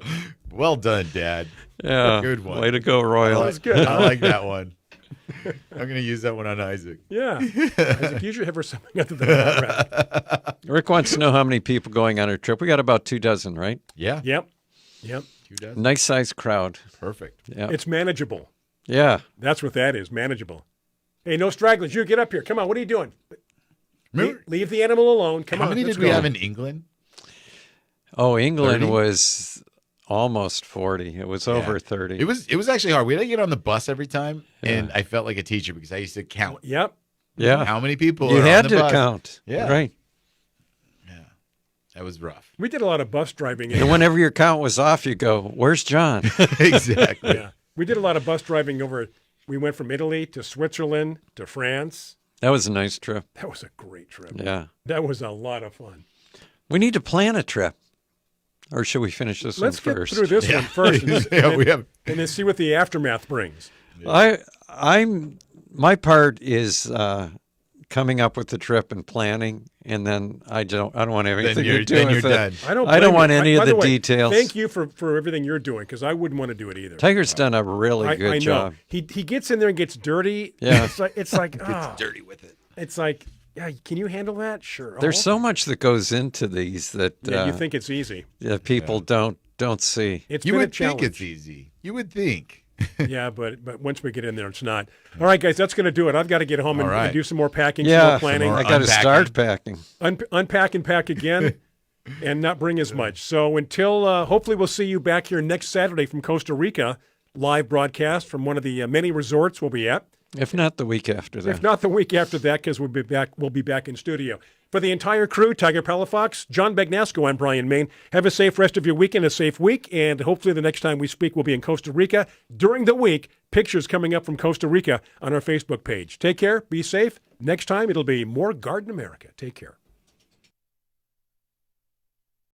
well done, Dad. Yeah. Good one. Way to go, Royal. That's good. I like that one. I'm going to use that one on Isaac. Yeah. Isaac, use your head for something other than a hat rack. Rick wants to know how many people going on our trip. We got about 24, right? Yeah. Yep. Yep. 2 dozen. Nice sized crowd. Perfect. Yeah. It's manageable. Yeah. That's what that is, manageable. Hey, no stragglers. You get up here. Come on. What are you doing? Remember, Leave the animal alone. Come how on. many let's did we go. have in England? Oh, England 30? was almost 40. It was over 30. It was actually hard. We had to get on the bus every time, and I felt like a teacher because I used to count Yep. Yeah. how many people You are had on the to bus. count. Yeah. Right. That was rough. We did a lot of bus driving. And whenever your count was off, you go, "Where's John?" Exactly. Yeah. We did a lot of bus driving over. We went from Italy to Switzerland to France. That was a nice trip. That was a great trip. Yeah. That was a lot of fun. We need to plan a trip. Or should we finish this Let's one get first? through this one first, and, Yeah, we have. and then see what the aftermath brings. My part is coming up with the trip and planning, and then I don't want to have anything to do with it. done. I don't blame want you. any of by the way, details. Thank you for everything you're doing, because I wouldn't want to do it either. Tiger's done a really good I know. job. He gets in there and gets dirty. Yeah. It's like ah, Dirty with it. it's like, yeah, can you handle that? Sure. There's Oh, so much that goes into these that yeah, you think it's easy. that people don't see. It's You been a would think challenge. it's easy. You would think. Yeah, but once we get in there, it's not. All right, guys, that's going to do it. I've got to get home and, All right. and do some more packing, some Yeah, more planning, more I got to unpacking. start packing. unpack and pack again, and not bring as much. So until hopefully we'll see you back here next Saturday from Costa Rica, live broadcast from one of the many resorts we'll be at. If not the week after that. If not the week after that, because we'll be back in studio. For the entire crew, Tiger Palafox, John Bagnasco, I'm Brian Main. Have a safe rest of your weekend, a safe week, and hopefully the next time we speak will be in Costa Rica. During the week, pictures coming up from Costa Rica on our Facebook page. Take care, be safe. Next time it'll be more Garden America. Take care.